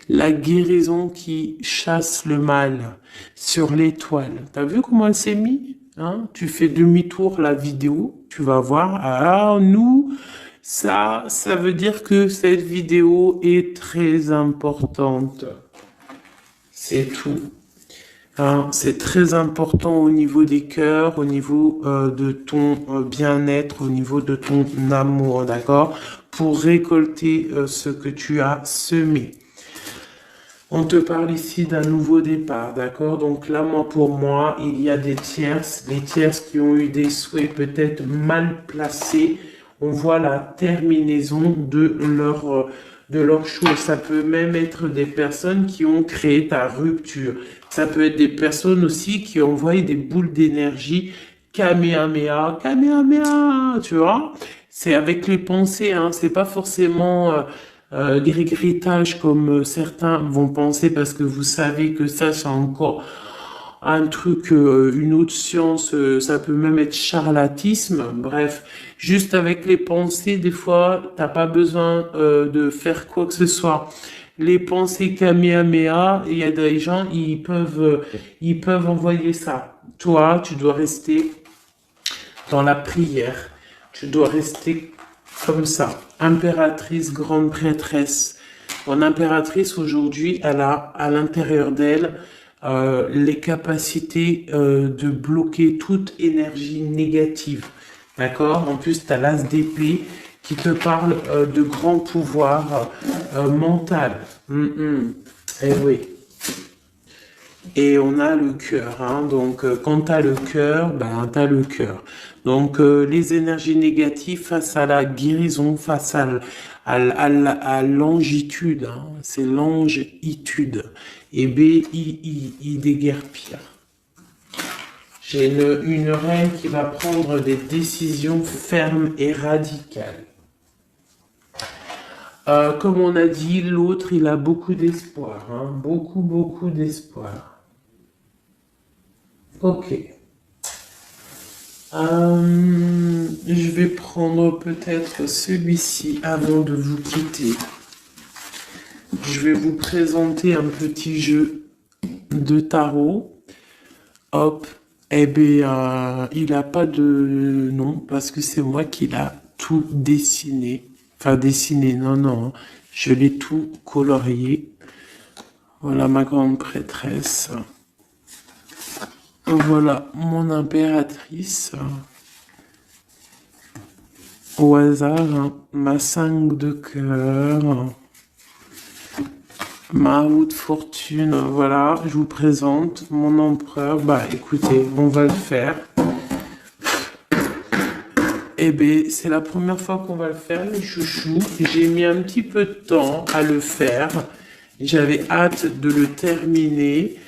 La guérison qui chasse le mal sur l'étoile. T'as vu comment elle s'est mise hein? Tu fais demi-tour la vidéo, tu vas voir. Ah, nous, ça veut dire que cette vidéo est très importante. c'est tout. Hein, c'est très important au niveau des cœurs, au niveau de ton bien-être, au niveau de ton amour, d'accord? Pour récolter ce que tu as semé. On te parle ici d'un nouveau départ, d'accord? Donc là, pour moi, il y a des tierces, les tierces qui ont eu des souhaits peut-être mal placés. On voit la terminaison de leur chose. Ça peut même être des personnes qui ont créé ta rupture. Ça peut être des personnes aussi qui ont envoyé des boules d'énergie. Kamehameha, Kamehameha, tu vois? C'est avec les pensées, hein. C'est pas forcément grigritage comme certains vont penser parce que vous savez que ça c'est encore un truc, une autre science, ça peut même être charlatisme. Bref, juste avec les pensées, des fois, t'as pas besoin de faire quoi que ce soit. Les pensées Kamehameha, il y a des gens, ils peuvent envoyer ça. Toi, tu dois rester dans la prière. Tu dois rester comme ça. Impératrice, grande prêtresse. Mon impératrice, aujourd'hui, elle a à l'intérieur d'elle les capacités de bloquer toute énergie négative. D'accord? En plus, tu as l'as d'épée qui te parle de grand pouvoir mental. Eh oui. Et on a le cœur, hein. Donc quand t'as le cœur, ben t'as le cœur. Donc les énergies négatives face à la guérison, face à l'angitude, hein. C'est l'angitude. Et B-I-I déguerpir. J'ai une reine qui va prendre des décisions fermes et radicales. Comme on a dit, l'autre, il a beaucoup d'espoir, hein. Beaucoup d'espoir. Ok. Je vais prendre peut-être celui-ci avant de vous quitter. Je vais vous présenter un petit jeu de tarot. Hop. Eh bien, il n'a pas de nom parce que c'est moi qui l'a tout dessiné. Enfin, dessiné, non. Je l'ai tout colorié. Voilà ma grande prêtresse. Voilà mon impératrice. Au hasard, hein, ma 5 de cœur. Ma roue de fortune. Voilà, je vous présente mon empereur. Bah écoutez, on va le faire. Eh bien, c'est la première fois qu'on va le faire, les chouchous. J'ai mis un petit peu de temps à le faire. J'avais hâte de le terminer.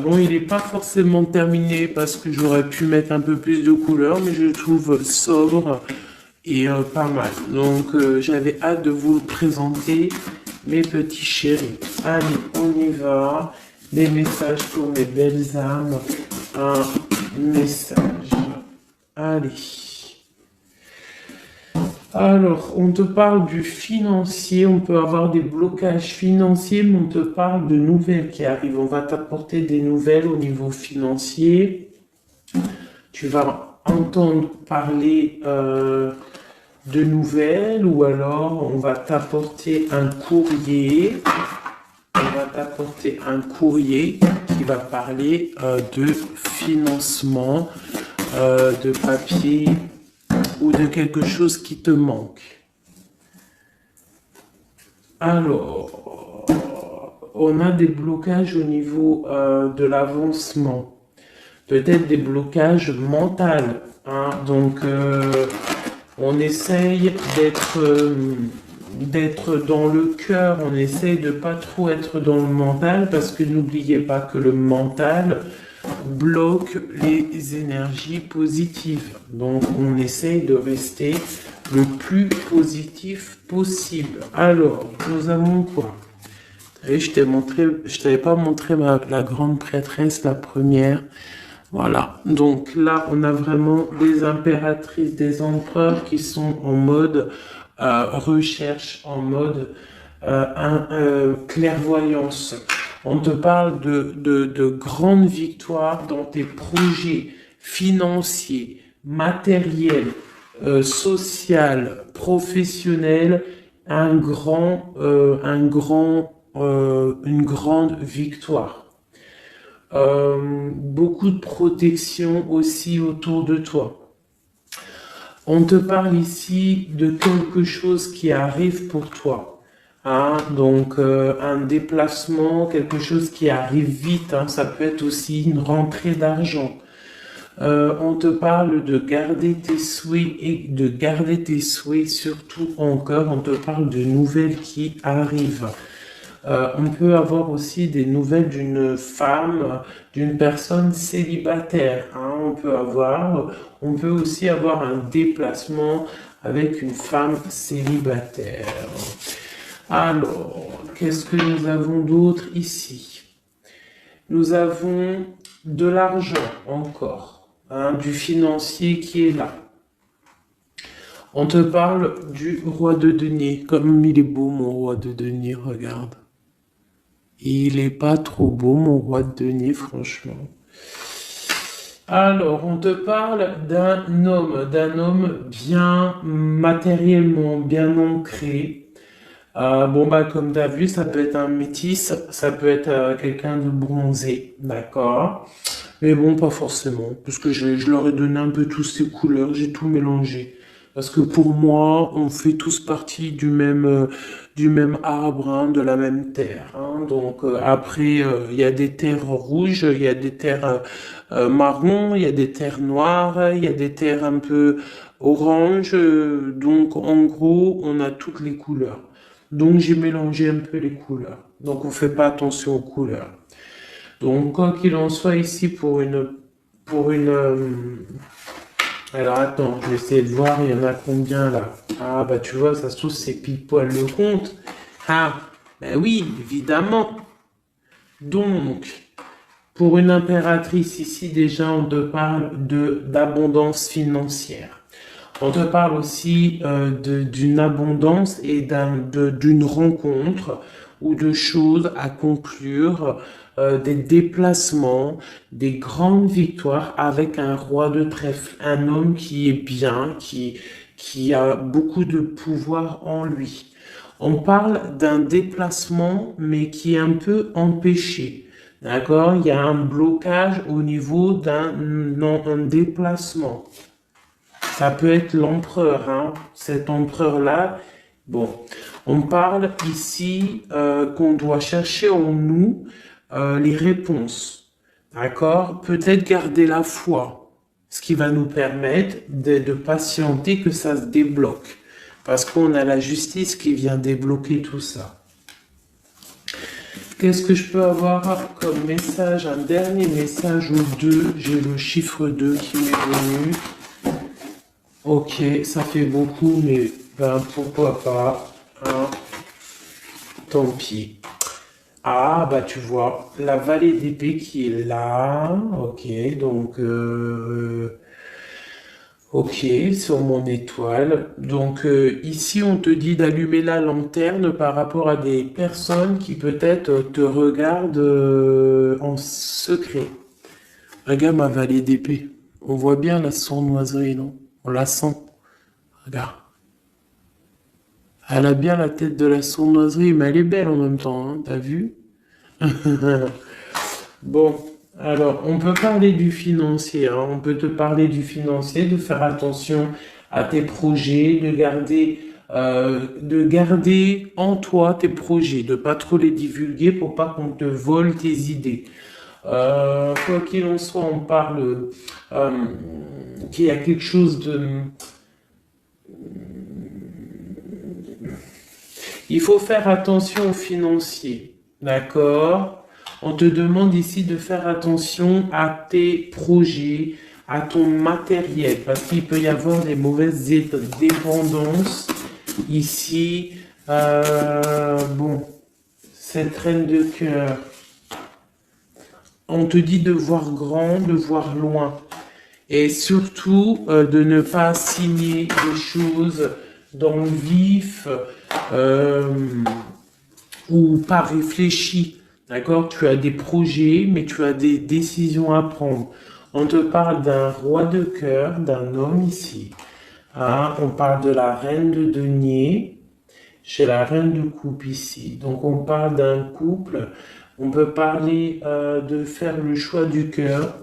Bon, il n'est pas forcément terminé parce que j'aurais pu mettre un peu plus de couleurs, mais je le trouve sobre et pas mal. Donc, j'avais hâte de vous le présenter, mes petits chéris. Allez, on y va. Des messages pour mes belles âmes. Un message. Allez. Alors, on te parle du financier, on peut avoir des blocages financiers, mais on te parle de nouvelles qui arrivent. On va t'apporter des nouvelles au niveau financier. Tu vas entendre parler de nouvelles ou alors on va t'apporter un courrier. On va t'apporter un courrier qui va parler de financement, de papier, ou de quelque chose qui te manque. Alors, on a des blocages au niveau de l'avancement. Peut-être des blocages mentaux. Hein. Donc, on essaye d'être dans le cœur. On essaye de pas trop être dans le mental parce que n'oubliez pas que le mental bloque les énergies positives. Donc, on essaye de rester le plus positif possible. Alors, nous avons quoi? Vous savez, je t'avais pas montré la grande prêtresse, la première. Voilà. Donc là, on a vraiment des impératrices, des empereurs qui sont en mode recherche, en mode clairvoyance. On te parle de grandes victoires dans tes projets financiers, matériels, social, professionnel, un grand une grande victoire. Beaucoup de protection aussi autour de toi. On te parle ici de quelque chose qui arrive pour toi. Hein, donc un déplacement, quelque chose qui arrive vite, hein, ça peut être aussi une rentrée d'argent. On te parle de garder tes souhaits et de garder tes souhaits surtout en cœur. On te parle de nouvelles qui arrivent. On peut avoir aussi des nouvelles d'une femme, d'une personne célibataire. Hein, on peut aussi avoir un déplacement avec une femme célibataire. Alors, qu'est-ce que nous avons d'autre ici? Nous avons de l'argent encore, hein, du financier qui est là. On te parle du roi de denier. Comme il est beau mon roi de denier, regarde. Il est pas trop beau mon roi de denier, franchement. Alors, on te parle d'un homme bien matériellement, bien ancré. Bon, bah, comme tu as vu, ça peut être un métis, ça peut être quelqu'un de bronzé, d'accord? Mais bon, pas forcément, parce que je leur ai donné un peu toutes ces couleurs, j'ai tout mélangé. Parce que pour moi, on fait tous partie du même arbre, hein, de la même terre. Hein. Donc après, il y a des terres rouges, il y a des terres marron, il y a des terres noires, il y a des terres un peu orange. Donc en gros, on a toutes les couleurs. Donc j'ai mélangé un peu les couleurs. Donc on fait pas attention aux couleurs. Donc quoi qu'il en soit ici pour une alors attends, je vais essayer de voir, il y en a combien là? Ah bah tu vois, ça se trouve c'est pile poil le compte. Ah, ben oui, évidemment. Donc, pour une impératrice ici, déjà, on te parle d'abondance financière. On te parle aussi d'une abondance et d'une rencontre ou de choses à conclure, des déplacements, des grandes victoires avec un roi de trèfle, un homme qui est bien, qui a beaucoup de pouvoir en lui. On parle d'un déplacement, mais qui est un peu empêché. D'accord? Il y a un blocage au niveau d'un déplacement. Ça peut être l'empereur, hein. Cet empereur-là. Bon, on parle ici qu'on doit chercher en nous les réponses. D'accord? Peut-être garder la foi, ce qui va nous permettre de patienter que ça se débloque. Parce qu'on a la justice qui vient débloquer tout ça. Qu'est-ce que je peux avoir comme message? Un dernier message ou deux. J'ai le chiffre 2 qui m'est venu. Ok, ça fait beaucoup, mais ben, pourquoi pas. Hein. Tant pis. Ah, bah tu vois, la vallée d'épée qui est là. Ok, donc... Ok, sur mon étoile. Donc ici, on te dit d'allumer la lanterne par rapport à des personnes qui peut-être te regardent en secret. Regarde ma vallée d'épée. On voit bien la sournoiserie, non? On la sent. Regarde. Elle a bien la tête de la sournoiserie, mais elle est belle en même temps, hein, t'as vu? Bon, alors, on peut parler du financier, hein, on peut te parler du financier, de faire attention à tes projets, de garder en toi tes projets, de pas trop les divulguer pour pas qu'on te vole tes idées. Quoi qu'il en soit, on parle qu'il y a quelque chose de... Il faut faire attention aux financiers, d'accord? On te demande ici de faire attention à tes projets, à ton matériel, parce qu'il peut y avoir des mauvaises dépendances ici. Bon, cette reine de cœur, on te dit de voir grand, de voir loin, et surtout de ne pas signer des choses dans le vif ou pas réfléchi. D'accord? Tu as des projets, mais tu as des décisions à prendre. On te parle d'un roi de cœur, d'un homme ici. Hein? On parle de la reine de denier J'ai la reine de coupe ici. Donc on parle d'un couple. On peut parler de faire le choix du cœur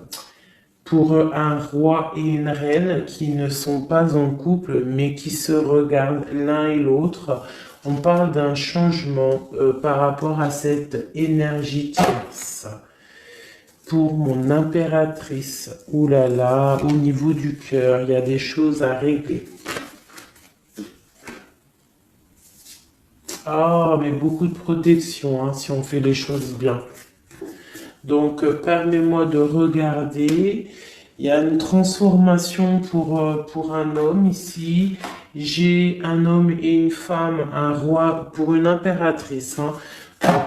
pour un roi et une reine qui ne sont pas en couple, mais qui se regardent l'un et l'autre. On parle d'un changement par rapport à cette énergie tierce. Pour mon impératrice, ouh là là, au niveau du cœur, il y a des choses à régler. Ah, mais beaucoup de protection, hein, si on fait les choses bien. Donc, permets-moi de regarder. Il y a une transformation pour un homme ici. J'ai un homme et une femme, un roi pour une impératrice. Hein,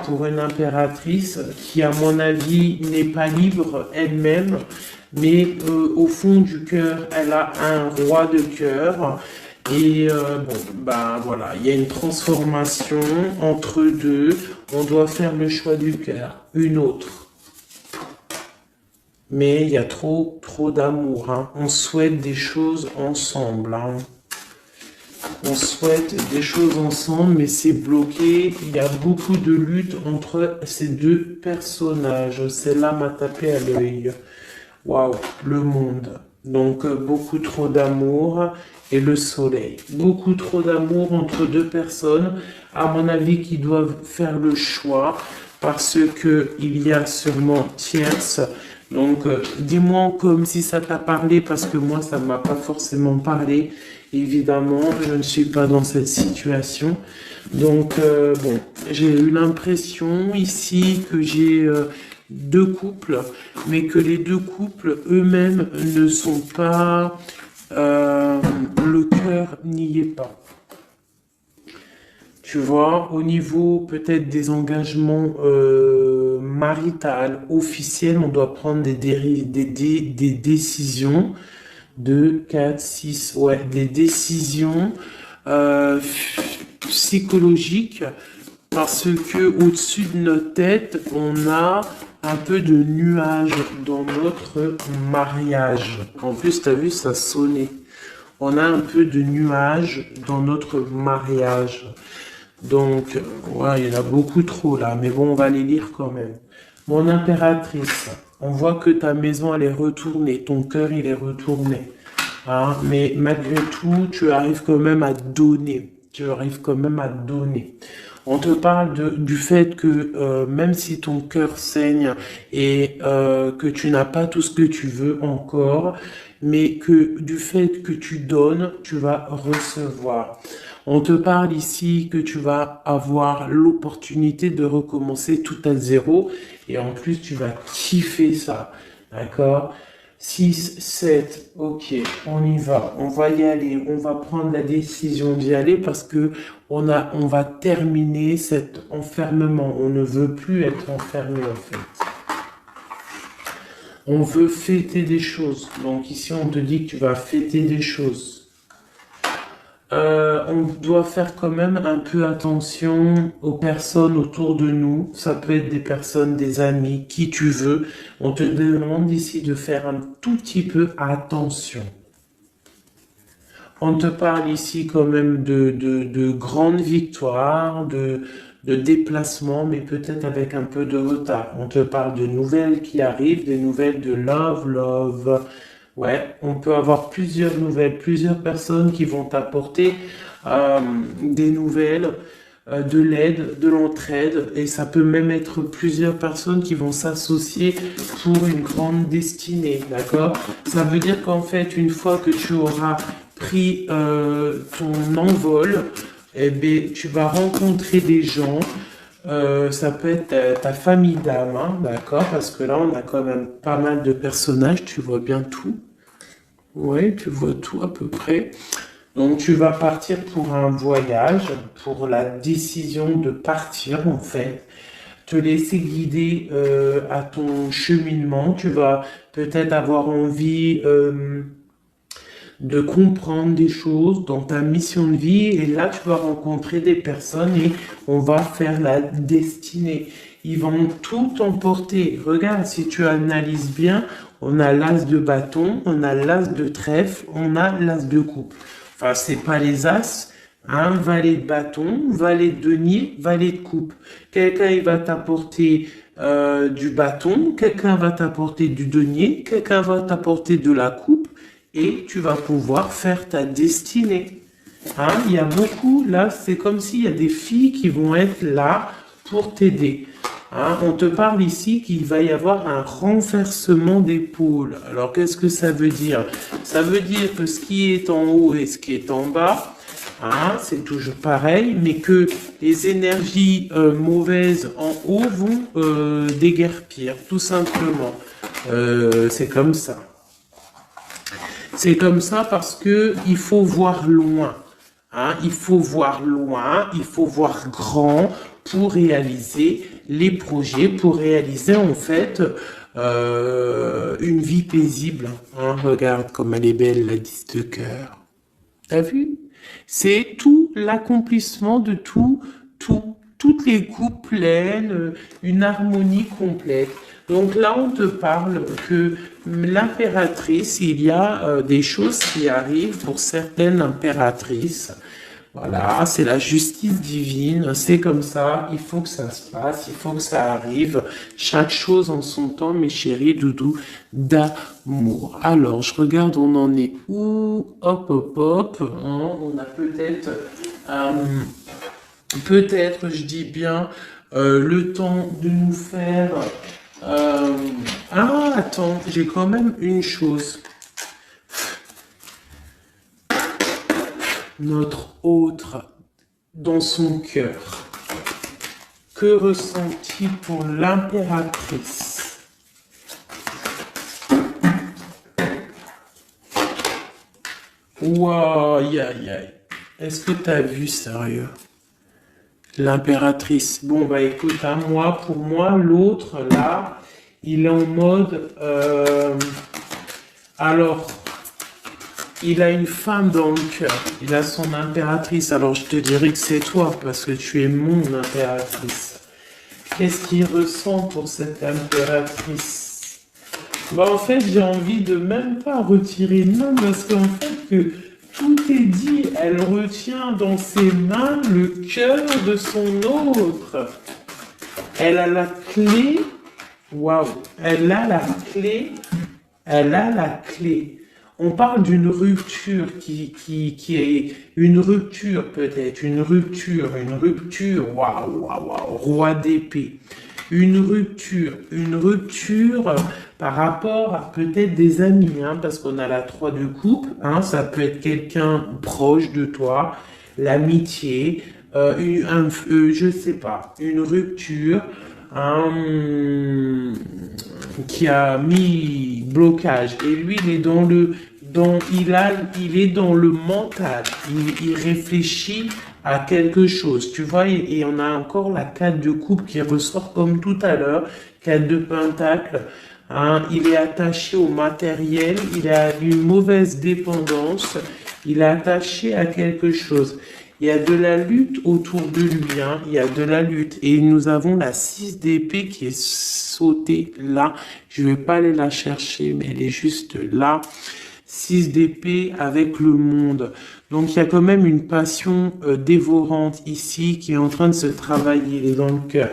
pour une impératrice qui, à mon avis, n'est pas libre elle-même, mais au fond du cœur, elle a un roi de cœur. Et bon, ben voilà, il y a une transformation entre deux. On doit faire le choix du cœur, une autre. Mais il y a trop d'amour. Hein. On souhaite des choses ensemble. Hein. On souhaite des choses ensemble, mais c'est bloqué. Il y a beaucoup de lutte entre ces deux personnages. Celle-là m'a tapé à l'œil. Waouh, le monde. Donc, beaucoup trop d'amour et le soleil. Beaucoup trop d'amour entre deux personnes, à mon avis, qui doivent faire le choix parce que il y a sûrement tierce. Donc, dis-moi comme si ça t'a parlé parce que moi, ça ne m'a pas forcément parlé. Évidemment, je ne suis pas dans cette situation. Donc, bon, j'ai eu l'impression ici que j'ai deux couples, mais que les deux couples eux-mêmes ne sont pas... le cœur n'y est pas. Tu vois, au niveau peut-être des engagements maritales, officiels, on doit prendre des décisions. 2, 4, 6, ouais, des décisions psychologiques parce que au-dessus de notre tête, on a un peu de nuages dans notre mariage. En plus, tu as vu, ça sonnait. On a un peu de nuages dans notre mariage. Donc, ouais, il y en a beaucoup trop là, mais bon, on va les lire quand même. Mon impératrice, on voit que ta maison, elle est retournée, ton cœur, il est retourné. Hein, mais malgré tout, tu arrives quand même à donner. Tu arrives quand même à donner. On te parle du fait que même si ton cœur saigne et que tu n'as pas tout ce que tu veux encore, mais que du fait que tu donnes, tu vas recevoir. On te parle ici que tu vas avoir l'opportunité de recommencer tout à zéro et en plus tu vas kiffer ça, d'accord? 6, 7, ok, on y va, on va y aller, on va prendre la décision d'y aller parce que on va terminer cet enfermement, on ne veut plus être enfermé en fait. On veut fêter des choses, donc ici on te dit que tu vas fêter des choses. On doit faire quand même un peu attention aux personnes autour de nous. Ça peut être des personnes, des amis, qui tu veux. On te demande ici de faire un tout petit peu attention. On te parle ici quand même de grandes victoires, de déplacements, mais peut-être avec un peu de retard. On te parle de nouvelles qui arrivent, des nouvelles de love. Ouais, on peut avoir plusieurs nouvelles, plusieurs personnes qui vont t'apporter des nouvelles, de l'aide, de l'entraide, et ça peut même être plusieurs personnes qui vont s'associer pour une grande destinée, d'accord? Ça veut dire qu'en fait, une fois que tu auras pris ton envol, eh bien, tu vas rencontrer des gens. Ça peut être ta famille d'âme, hein, d'accord? Parce que là, on a quand même pas mal de personnages, tu vois bien tout. Oui, tu vois tout à peu près. Donc, tu vas partir pour un voyage, pour la décision de partir, en fait. Te laisser guider à ton cheminement. Tu vas peut-être avoir envie de comprendre des choses dans ta mission de vie et là tu vas rencontrer des personnes et on va faire la destinée. Ils vont tout emporter. Regarde, si tu analyses bien, on a l'as de bâton, on a l'as de trèfle, on a l'as de coupe. Enfin, c'est pas les as, Hein, valet de bâton, valet de denier, valet de coupe. Quelqu'un il va t'apporter du bâton, quelqu'un va t'apporter du denier, quelqu'un va t'apporter de la coupe et tu vas pouvoir faire ta destinée. Hein, il y a beaucoup, là, c'est comme s'il y a des filles qui vont être là pour t'aider. Hein, on te parle ici qu'il va y avoir un renversement d'épaule. Alors, qu'est-ce que ça veut dire? Ça veut dire que ce qui est en haut et ce qui est en bas, hein, c'est toujours pareil, mais que les énergies mauvaises en haut vont déguerpir, tout simplement. C'est comme ça. C'est comme ça parce que il faut voir loin. Hein, il faut voir loin, il faut voir grand pour réaliser les projets, pour réaliser en fait une vie paisible. Hein, regarde comme elle est belle, la 10 de cœur. T'as vu? C'est tout l'accomplissement de toutes les coupes pleines, une harmonie complète. Donc là, on te parle que l'impératrice, il y a des choses qui arrivent pour certaines impératrices. Voilà, c'est la justice divine, c'est comme ça, il faut que ça se passe, il faut que ça arrive. Chaque chose en son temps, mes chéris doudous d'amour. Alors, je regarde, on en est où? Hop, hop, hop. Hein, on a peut-être, je dis bien, le temps de nous faire... Ah, attends, j'ai quand même une chose. Notre autre dans son cœur. Que ressent-il pour l'impératrice? Waouh, aïe, aïe, aïe. Est-ce que t'as vu, sérieux? L'impératrice. Bon, bah écoute, hein, pour moi, l'autre, là, il est en mode... alors... Il a une femme dans le cœur, il a son impératrice, alors je te dirais que c'est toi, parce que tu es mon impératrice. Qu'est-ce qu'il ressent pour cette impératrice? Bah en fait, j'ai envie de même pas retirer de main, parce qu'en fait, que tout est dit, elle retient dans ses mains le cœur de son autre. Elle a la clé, waouh, elle a la clé. On parle d'une rupture qui est une rupture peut-être, une rupture, waouh, roi d'épée. Une rupture par rapport à peut-être des amis, hein, parce qu'on a la 3 de coupe, hein, ça peut être quelqu'un proche de toi, l'amitié, je sais pas, une rupture, qui a mis blocage et lui il est il est dans le mental, il réfléchit à quelque chose, tu vois, et on a encore la 4 de coupe qui ressort comme tout à l'heure, 4 de pentacle, hein, il est attaché au matériel, il a une mauvaise dépendance, il est attaché à quelque chose. Il y a de la lutte autour de lui, hein. Il y a de la lutte. Et nous avons la 6 d'épée qui est sautée là. Je vais pas aller la chercher, mais elle est juste là. 6 d'épée avec le monde. Donc il y a quand même une passion dévorante ici qui est en train de se travailler. Elle est dans le cœur.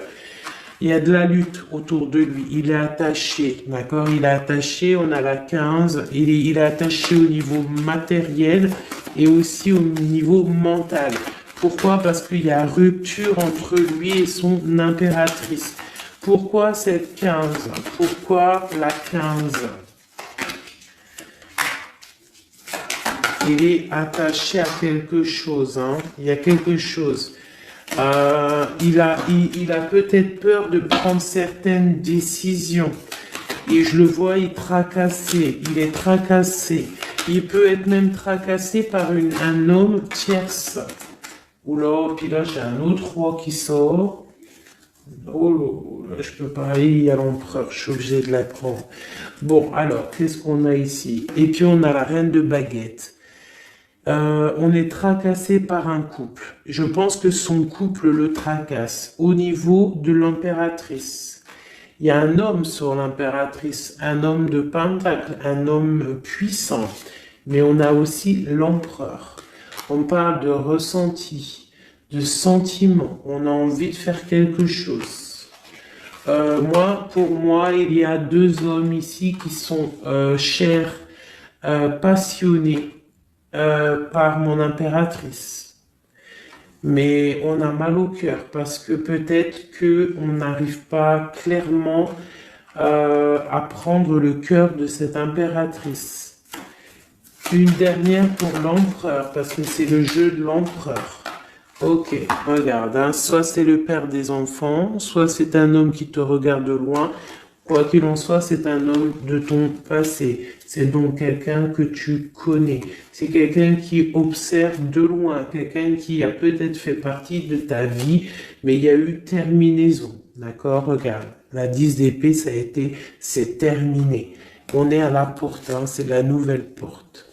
Il y a de la lutte autour de lui. Il est attaché, d'accord? Il est attaché, on a la 15. Il est attaché au niveau matériel et aussi au niveau mental. Pourquoi? Parce qu'il y a rupture entre lui et son impératrice. Pourquoi cette 15? Pourquoi la 15? Il est attaché à quelque chose, hein? Il y a quelque chose. Il a peut-être peur de prendre certaines décisions. Et je le vois, il est tracassé. Il peut être même tracassé par un homme tierce. Oula, puis là, j'ai un autre roi qui sort. Oh là, je peux pas aller, il y a l'empereur, je suis obligé de la prendre. Bon, alors, qu'est-ce qu'on a ici? Et puis, on a la reine de baguette. On est tracassé par un couple. Je pense que son couple le tracasse. Au niveau de l'impératrice, il y a un homme sur l'impératrice, un homme de pentacle, un homme puissant. Mais on a aussi l'empereur. On parle de ressenti, de sentiment. On a envie de faire quelque chose. Pour moi, il y a deux hommes ici qui sont chers, passionnés par mon impératrice. Mais on a mal au cœur parce que peut-être que on n'arrive pas clairement à prendre le cœur de cette impératrice. Une dernière pour l'empereur, parce que c'est le jeu de l'empereur. Ok, regarde, hein, soit c'est le père des enfants, soit c'est un homme qui te regarde de loin. Quoi qu'il en soit, c'est un homme de ton passé. C'est donc quelqu'un que tu connais. C'est quelqu'un qui observe de loin, quelqu'un qui a peut-être fait partie de ta vie, mais il y a eu terminaison. D'accord? Regarde, la 10 d'épée, c'est terminé. On est à la porte, hein, c'est la nouvelle porte.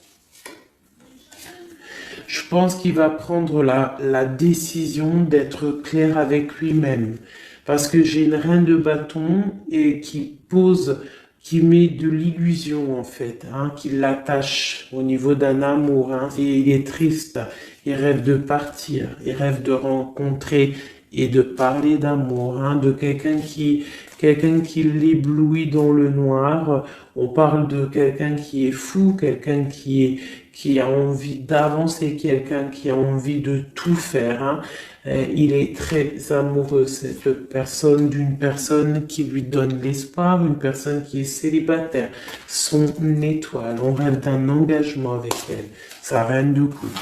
Je pense qu'il va prendre la décision d'être clair avec lui-même. Parce que j'ai une reine de bâton et qui met de l'illusion en fait, hein, qui l'attache au niveau d'un amour. Hein, et il est triste, il rêve de partir, il rêve de rencontrer et de parler d'amour, hein, de quelqu'un qui l'éblouit dans le noir. On parle de quelqu'un qui est fou, quelqu'un qui a envie d'avancer, quelqu'un qui a envie de tout faire. Hein. Il est très amoureux, cette personne, d'une personne qui lui donne l'espoir, une personne qui est célibataire, son étoile. On rêve d'un engagement avec elle, sa reine de coupe.